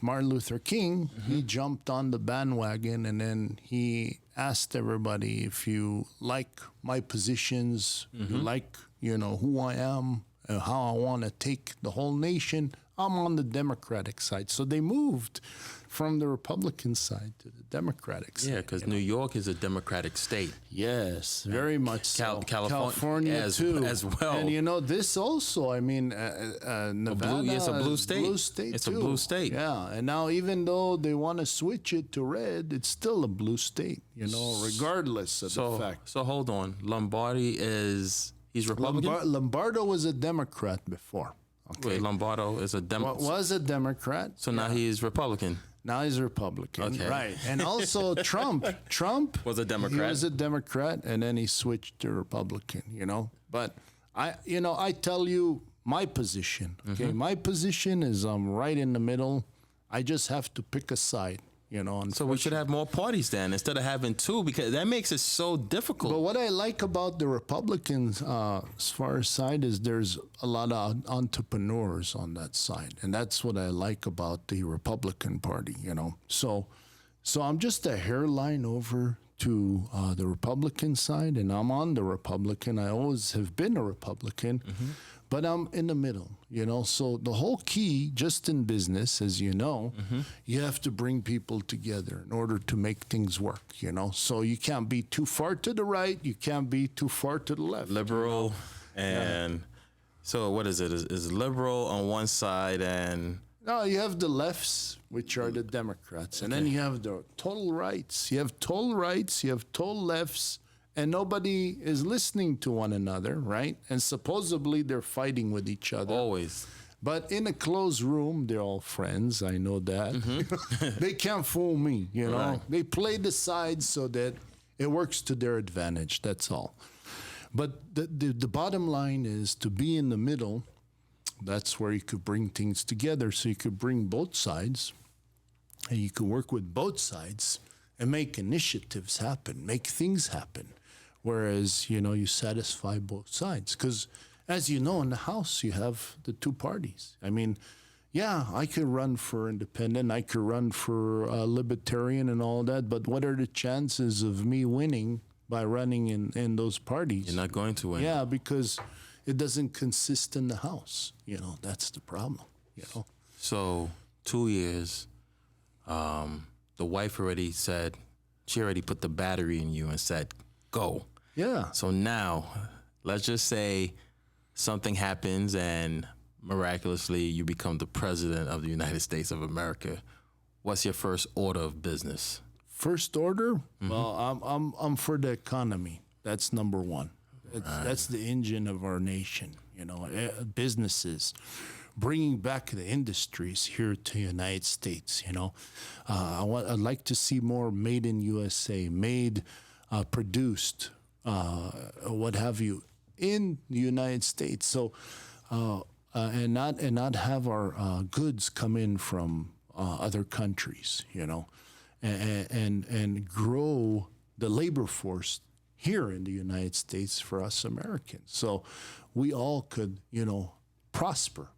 Martin Luther King, he jumped on the bandwagon, and then he asked everybody, if you like my positions, you like, who I am, how I want to take the whole nation, I'm on the Democratic side. So they moved from the Republican side to the Democratic side. Yeah, because New York is a Democratic state. Yes, very much so. California too. as well. And this also, I mean, Nevada it's a blue state. Blue state It's too. a blue state. Yeah, and now even though they want to switch it to red, it's still a blue state, regardless of the fact. So hold on. Lombardi he's Republican? Lombardo was a Democrat before. Okay. Wait, Lombardo is a Democrat. Was a Democrat. So now he is Republican. Now he's a Republican, Okay. right? And also Trump Was a Democrat. He was a Democrat, and then he switched to Republican. But I tell you my position. Okay, my position is I'm right in the middle. I just have to pick a side. So we should have more parties then instead of having 2, because that makes it so difficult. But what I like about the Republicans, as far as side, is there's a lot of entrepreneurs on that side, and that's what I like about the Republican Party. So I'm just a hairline over to the Republican side, and I'm on the Republican. I always have been a Republican. But I'm in the middle, So the whole key, just in business, as you know, you have to bring people together in order to make things work, So you can't be too far to the right. You can't be too far to the left. Liberal and so what is it? Is liberal on one side and... No, you have the lefts, which are the Democrats. And then you have the total rights. You have total rights. You have total lefts. And nobody is listening to one another, right? And supposedly they're fighting with each other. Always. But in a closed room, they're all friends. I know that. They can't fool me, Right. They play the sides so that it works to their advantage. That's all. But the bottom line is to be in the middle. That's where you could bring things together. So you could bring both sides, and you could work with both sides and make initiatives happen, make things happen. Whereas, you satisfy both sides. Because, as you know, in the House, you have the 2 parties. I mean, yeah, I could run for independent, I could run for libertarian and all that, but what are the chances of me winning by running in those parties? You're not going to win. Yeah, because it doesn't consist in the House. That's the problem, So 2 years, the wife already said, she already put the battery in you and said, go. Yeah. So now, let's just say something happens and miraculously you become the president of the United States of America. what's your first order of business? First order? Well, I'm for the economy. That's number one. That's the engine of our nation. Businesses, bringing back the industries here to the United States. I'd like to see more made in USA, produced, what have you, in the United States. So, and not have our goods come in from other countries. And grow the labor force here in the United States for us Americans. So we all could, prosper,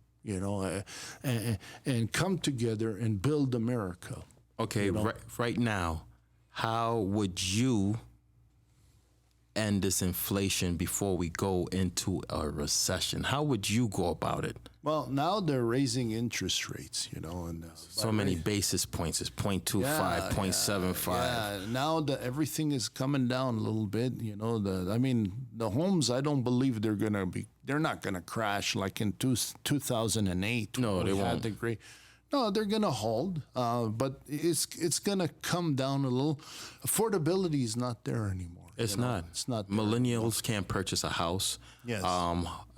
and come together and build America. Okay, right now, how would you end this inflation before we go into a recession? How would you go about it? Well, now they're raising interest rates, and so many basis points. It's 0.25, 0.75. Yeah, now everything is coming down a little bit. The homes, I don't believe they're not gonna crash like in 2008. No, they won't. No, they're gonna hold, but it's gonna come down a little. Affordability is not there anymore. It's not. It's not. Millennials can't purchase a house. Yes.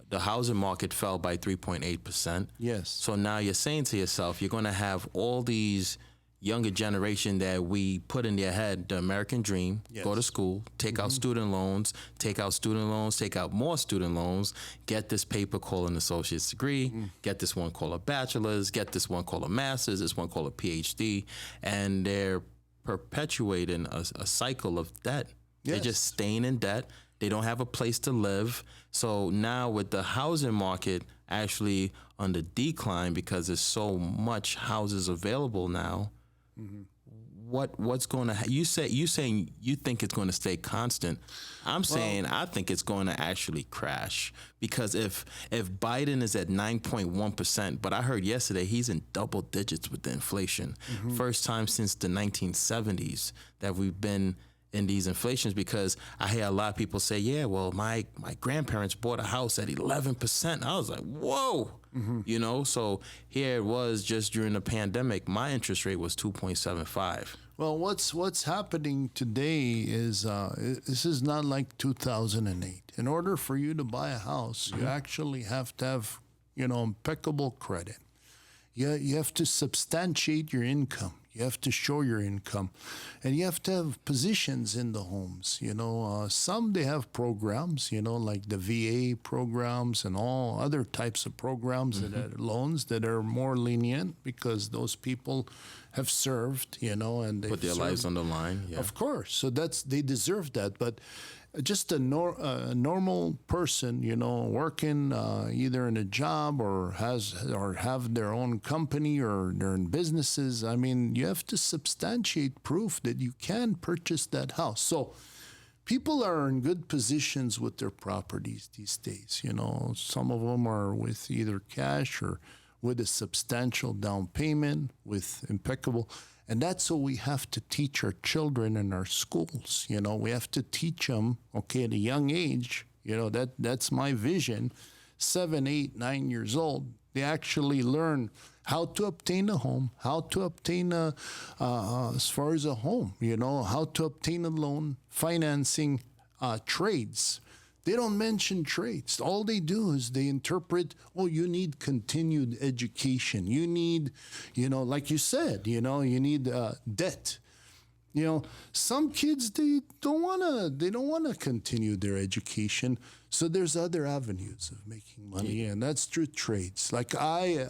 The housing market fell by 3.8%. Yes. So now you're saying to yourself, you're going to have all these younger generation that we put in their head the American dream, go to school, take out student loans, take out more student loans, get this paper called an associate's degree, get this one called a bachelor's, get this one called a master's, this one called a PhD, and they're perpetuating a cycle of debt. Yes. They're just staying in debt. They don't have a place to live. So now with the housing market actually on the decline because there's so much houses available now, what's going to you saying you think it's going to stay constant? I'm saying I think it's going to actually crash because if Biden is at 9.1%, but I heard yesterday he's in double digits with the inflation, first time since the 1970s that we've been in these inflations, because I hear a lot of people say, yeah, well, my grandparents bought a house at 11%. I was like, whoa, so here it was just during the pandemic, my interest rate was 2.75. Well, what's happening today is this is not like 2008. In order for you to buy a house, you actually have to have, impeccable credit. You have to substantiate your income. You have to show your income, and you have to have positions in the homes. Some they have programs, like the VA programs and all other types of programs that are loans that are more lenient because those people have served, and they put their lives on the line. Yeah. Of course, so they deserve that, but. Just a normal person, working either in a job or have their own company or they're in businesses. I mean, you have to substantiate proof that you can purchase that house. So people are in good positions with their properties these days. Some of them are with either cash or with a substantial down payment, with impeccable. And that's what we have to teach our children in our schools. We have to teach them, at a young age, that's my vision, 7, 8, 9 years old. They actually learn how to obtain a home, how to obtain as far as a home, how to obtain a loan, financing, trades. They don't mention trades. All they do is they interpret, you need continued education. You need, like you said, you need debt. Some kids, they don't want to continue their education. So there's other avenues of making money, and that's through trades. Like I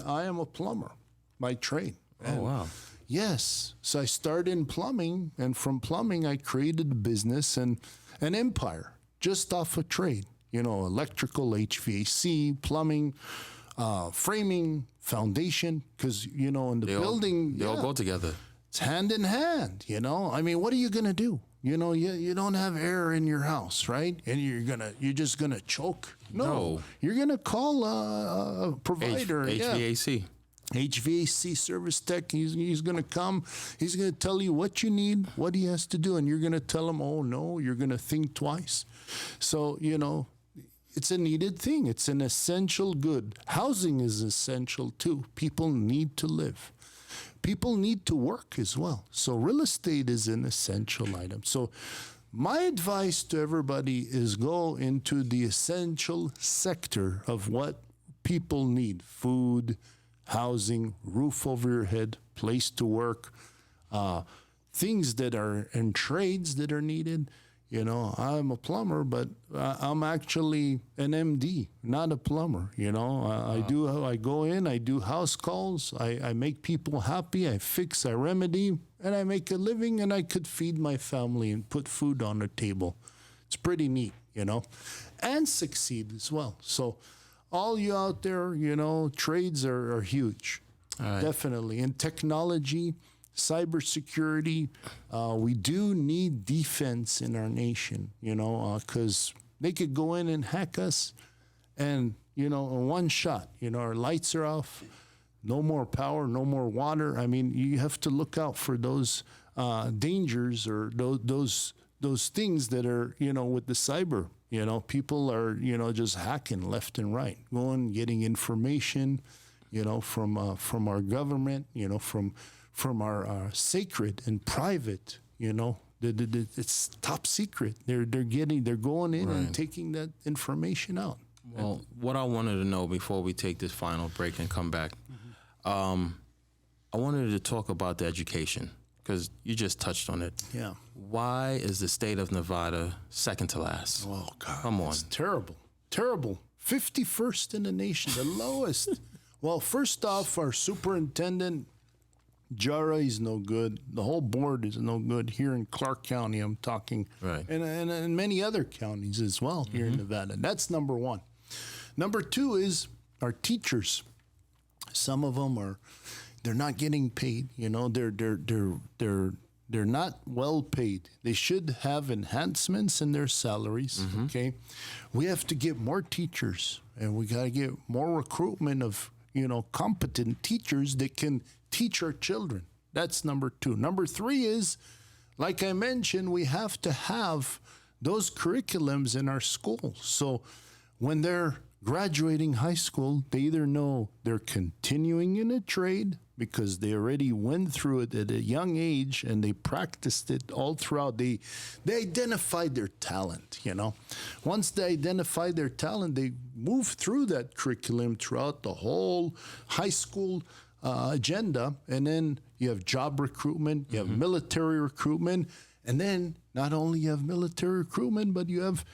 am a plumber by trade. Oh, wow. Yes. So I started in plumbing, and from plumbing, I created a business and an empire. Just off a trade, electrical, HVAC, plumbing, framing, foundation, because, in the building. They all go together. It's hand in hand, I mean, what are you going to do? You don't have air in your house, right? And you're just going to choke? No. You're going to call a provider. HVAC. HVAC service tech, he's going to come. He's going to tell you what you need, what he has to do, and you're going to tell him, oh, no, you're going to think twice. So, it's a needed thing. It's an essential good. Housing is essential, too. People need to live. people need to work as well. So real estate is an essential item. So my advice to everybody is go into the essential sector of what people need: food, housing, roof over your head, place to work, things that are in trades that are needed. You know, I'm a plumber, but I'm actually an MD, not a plumber. You know, I go in, I do house calls, I make people happy, I fix, I remedy, and I make a living, and I could feed my family and put food on the table. It's pretty neat, you know, and succeed as well. So all you out there, you know, trades are huge, definitely. And technology, cybersecurity, we do need defense in our nation, you know, because they could go in and hack us, and, you know, in one shot, you know, our lights are off, no more power, no more water. I mean, you have to look out for those dangers, or those things that are, you know, with the cyber. You know, people are, you know, just hacking left and right, getting information, you know, from our government, you know, from our sacred and private, you know, it's top secret. They're going in and taking that information out. Well, what I wanted to know before we take this final break and come back, I wanted to talk about the education, because you just touched on it. Yeah. Why is the state of Nevada second to last? Oh, God. Come on. It's terrible. Terrible. 51st in the nation, the lowest. Well, first off, our superintendent, Jara, is no good. The whole board is no good here in Clark County. I'm talking, Right. And many other counties as well here in Nevada. That's number one. Number two is our teachers. Some of them they're not getting paid. You know, they're not well paid. They should have enhancements in their salaries. Okay, we have to get more teachers, and we got to get more recruitment of, you know, competent teachers that can teach our children. That's number two. Number three is, like I mentioned, we have to have those curriculums in our schools. So when they're graduating high school, they either know they're continuing in a trade because they already went through it at a young age and they practiced it all throughout. They identified their talent, you know. Once they identify their talent, they move through that curriculum throughout the whole high school agenda. And then you have job recruitment, you have military recruitment, and then not only you have military recruitment, but you have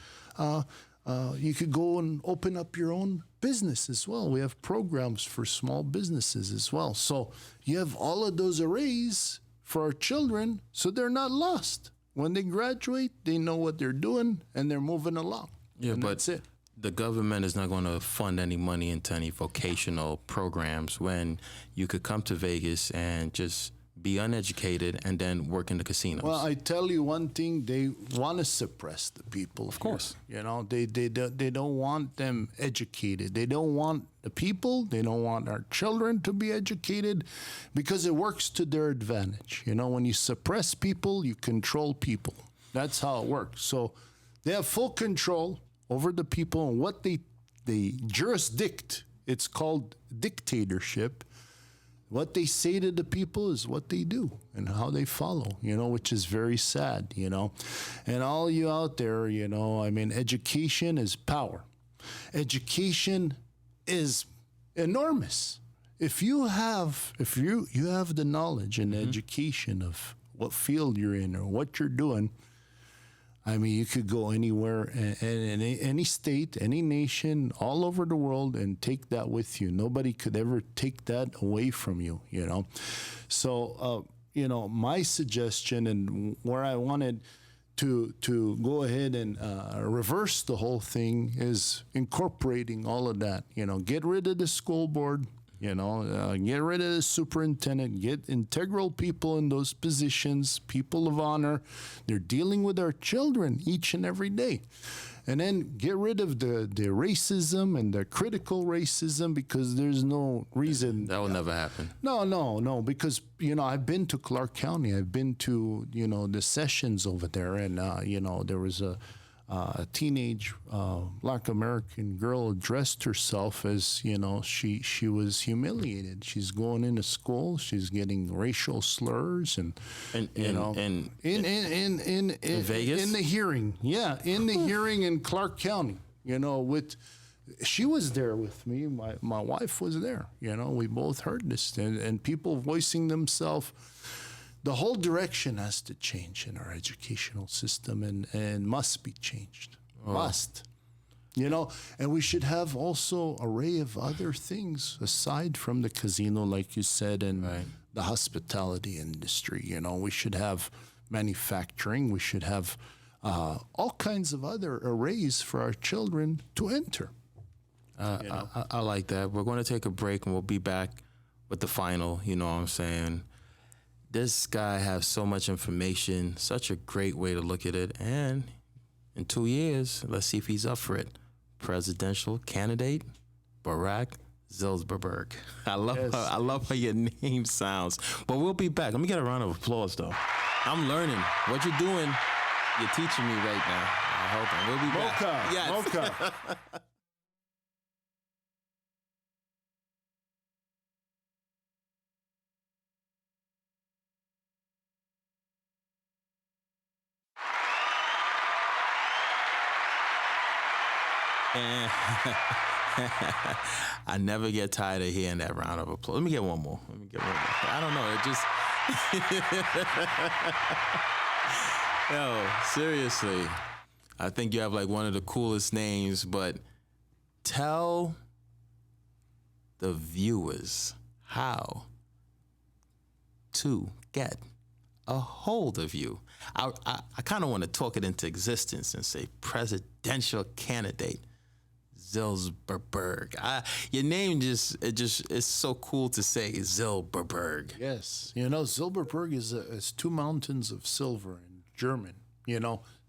you could go and open up your own business as well. We have programs for small businesses as well. So you have all of those arrays for our children, so they're not lost. When they graduate, they know what they're doing, and they're moving along. Yeah, and but that's it. The government is not going to fund any money into any vocational programs when you could come to Vegas and just be uneducated and then work in the casinos. Well, I tell you one thing: they want to suppress the people. Of course, you know they don't want them educated. They don't want the people. They don't want our children to be educated, because it works to their advantage. You know, when you suppress people, you control people. That's how it works. So they have full control over the people and what they jurisdict. It's called dictatorship. What they say to the people is what they do and how they follow, you know, which is very sad, you know. And all you out there, you know, I mean, education is power. Education is enormous. If you have the knowledge and education of what field you're in or what you're doing, I mean, you could go anywhere, in any state, any nation, all over the world, and take that with you. Nobody could ever take that away from you, you know. So, you know, my suggestion and where I wanted to go ahead and reverse the whole thing is incorporating all of that. You know, get rid of the school board. You know, get rid of the superintendent, get integral people in those positions, people of honor. They're dealing with our children each and every day. And then get rid of the racism and the critical racism, because there's no reason. That will never happen. No, because, you know, I've been to Clark County. I've been to, you know, the sessions over there. And, you know, there was a teenage Black American girl dressed herself as, she was humiliated. She's going into school. She's getting racial slurs and in Vegas, in the hearing, in the hearing in Clark County. She was there with me. My wife was there. We both heard this, and people voicing themselves. The whole direction has to change in our educational system and must be changed. Must. And we should have also array of other things aside from the casino, like you said, and the hospitality industry. We should have manufacturing. We should have all kinds of other arrays for our children to enter. I like that. We're going to take a break and we'll be back with the final. You know what I'm saying? This guy has so much information, such a great way to look at it. And in 2 years, let's see if he's up for it. Presidential candidate, Barak Zilberberg. I love how your name sounds. But we'll be back. Let me get a round of applause, though. I'm learning. What you're doing, you're teaching me right now. Hold on. We'll be back. Mocha. I never get tired of hearing that round of applause. Let me get one more. I don't know. It just... Yo, seriously. I think you have like one of the coolest names, but tell the viewers how to get a hold of you. I kind of want to talk it into existence and say presidential candidate Zilberberg. Your name it's so cool to say, Zilberberg. Yes, Zilberberg is two mountains of silver in German.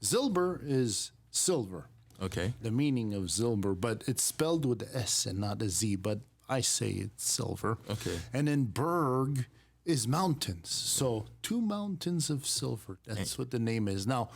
Zilber is silver. Okay. The meaning of Zilber, but it's spelled with a S and not a Z. But I say it's silver. Okay. And then Berg is mountains. So two mountains of silver. That's what the name is. Now,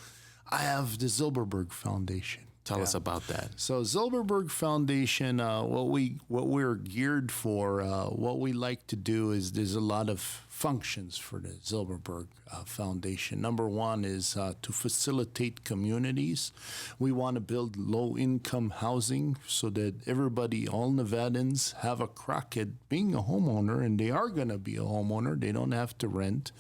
I have the Zilberberg Foundation. Tell us about that. So Zilberberg Foundation, what we're geared for, what we like to do is there's a lot of functions for the Zilberberg Foundation. Number one is to facilitate communities. We want to build low-income housing so that everybody, all Nevadans, have a crack at being a homeowner, and they are going to be a homeowner. They don't have to rent.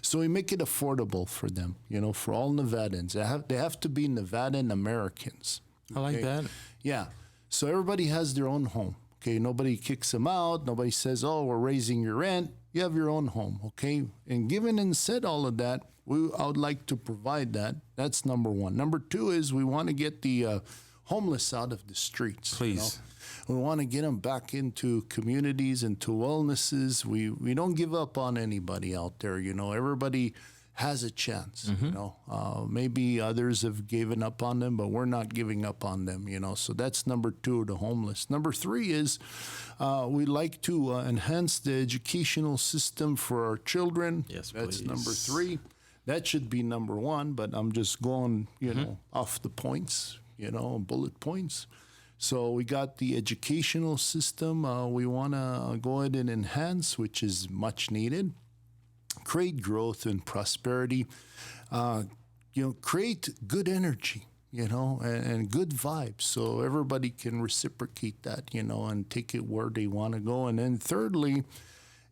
So we make it affordable for them, for all Nevadans. They have to be Nevadan Americans. I like that. Yeah. So everybody has their own home. Okay. Nobody kicks them out. Nobody says, "Oh, we're raising your rent." You have your own home. Okay. And given and said all of that, I would like to provide that. That's number one. Number two is we want to get the homeless out of the streets. Please. We want to get them back into communities, into wellnesses. We don't give up on anybody out there. Everybody has a chance. Maybe others have given up on them, but we're not giving up on them. So that's number two, the homeless. Number three is we like to enhance the educational system for our children. Yes, that's please. number three. That should be number one, but I'm just going, off the points, bullet points. So we got the educational system we want to go ahead and enhance, which is much needed. Create growth and prosperity. Create good energy, and good vibes so everybody can reciprocate that, and take it where they want to go. And then thirdly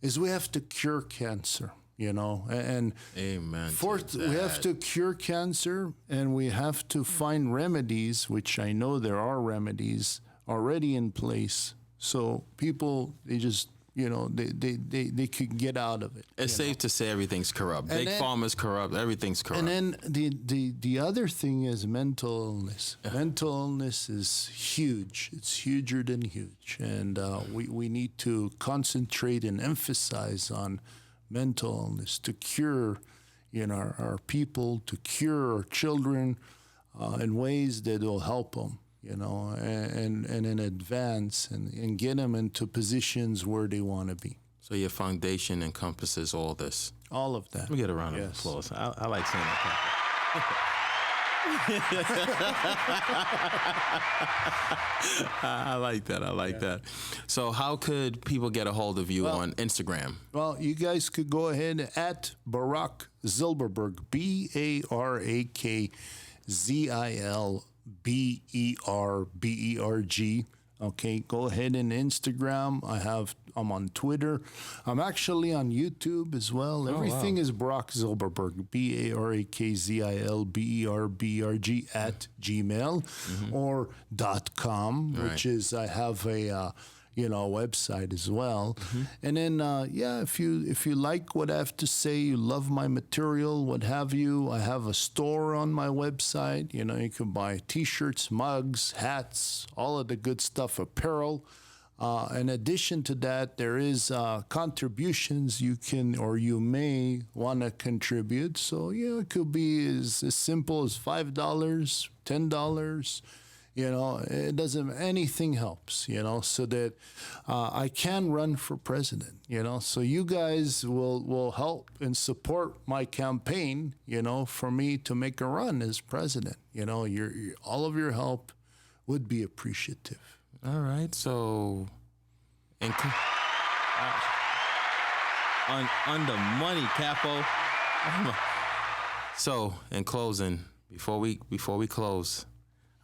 is we have to cure cancer. And Amen. fourth, we have to cure cancer, and we have to find remedies, which I know there are remedies already in place. So people, they just, they could get out of it. It's safe to say everything's corrupt. Big Pharma's corrupt. Everything's corrupt. And then the other thing is mental illness. Mental illness is huge. It's huger than huge. And we need to concentrate and emphasize on mental illness to cure, our people, to cure our children in ways that will help them, and in advance and get them into positions where they want to be. So your foundation encompasses all this. All of that. Let me get a round of applause. I like saying that. I like that. I like that. So how could people get a hold of you on Instagram? Well, you guys could go ahead at Barak Zilberberg, BarakZilberberg. Okay, go ahead and Instagram. I'm on Twitter. I'm actually on YouTube as well. Everything is Barak Zilberberg, BarakZilberberg at gmail or .com, which is I have a website as well. And then if you like what I have to say, you love my material, what have you, I have a store on my website. You can buy t-shirts, mugs, hats, all of the good stuff, apparel. In addition to that, there is contributions you can or you may want to contribute. So it could be as simple as $5, $10. It doesn't, anything helps, so that I can run for president, so you guys will help and support my campaign, for me to make a run as president. All of your help would be appreciative. All right. So, on the money, Capo. So, in closing, before we close,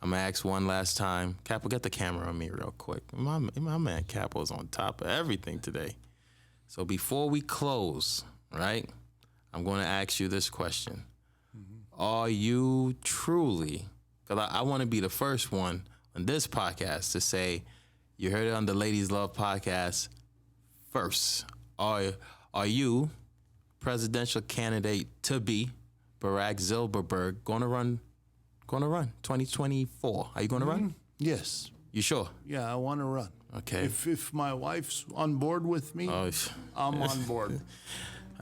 I'm gonna ask one last time. Capo, get the camera on me real quick. My man Capo's on top of everything today. So before we close, right, I'm gonna ask you this question. Are you truly, because I want to be the first one on this podcast to say, you heard it on the Ladies Love podcast first. Are you presidential candidate to be Barak Zilberberg gonna run 2024? Are you going to run? Yes. You sure? Yeah, I want to run. Okay. If my wife's on board with me, I'm on board.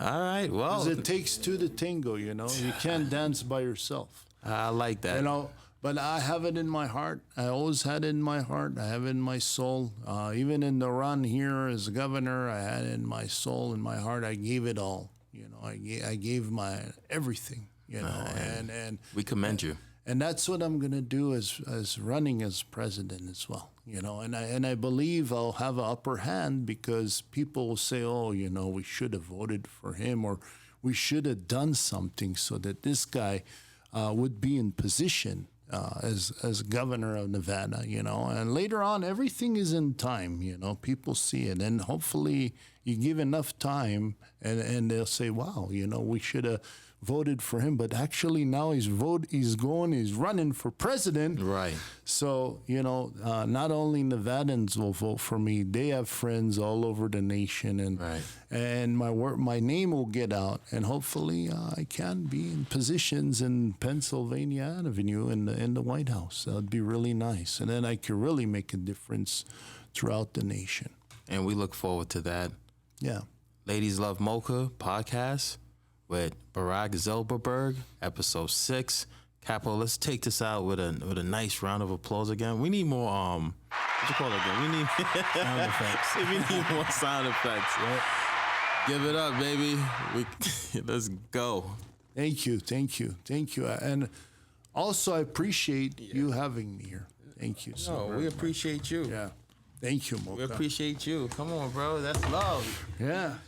All right. Well, because it takes two to tango. You can't dance by yourself. I like that. But I have it in my heart. I always had it in my heart. I have it in my soul. Even in the run here as governor, I had it in my soul, in my heart. I gave it all. I gave my everything. And we commend you. And that's what I'm going to do as running as president as well, and I believe I'll have an upper hand because people will say, we should have voted for him or we should have done something so that this guy would be in position as governor of Nevada, and later on, everything is in time, people see it. And hopefully you give enough time and they'll say, wow, we should have voted for him, but actually now he's running for president. Right. So, not only Nevadans will vote for me, they have friends all over the nation, and my name will get out, and hopefully I can be in positions in Pennsylvania Avenue in the White House. That would be really nice. And then I could really make a difference throughout the nation. And we look forward to that. Yeah. Ladies Love Mocha podcast with Barak Zilberberg, episode 6. Capo, let's take this out with a nice round of applause again. We need more what you call it again? We need sound effects. We need more sound effects. Right? Give it up, baby. Let's go. Thank you. And also I appreciate you having me here. Thank you so very we much. appreciate you. Yeah. Thank you, Mocha. We appreciate you. Come on, bro. That's love. Yeah.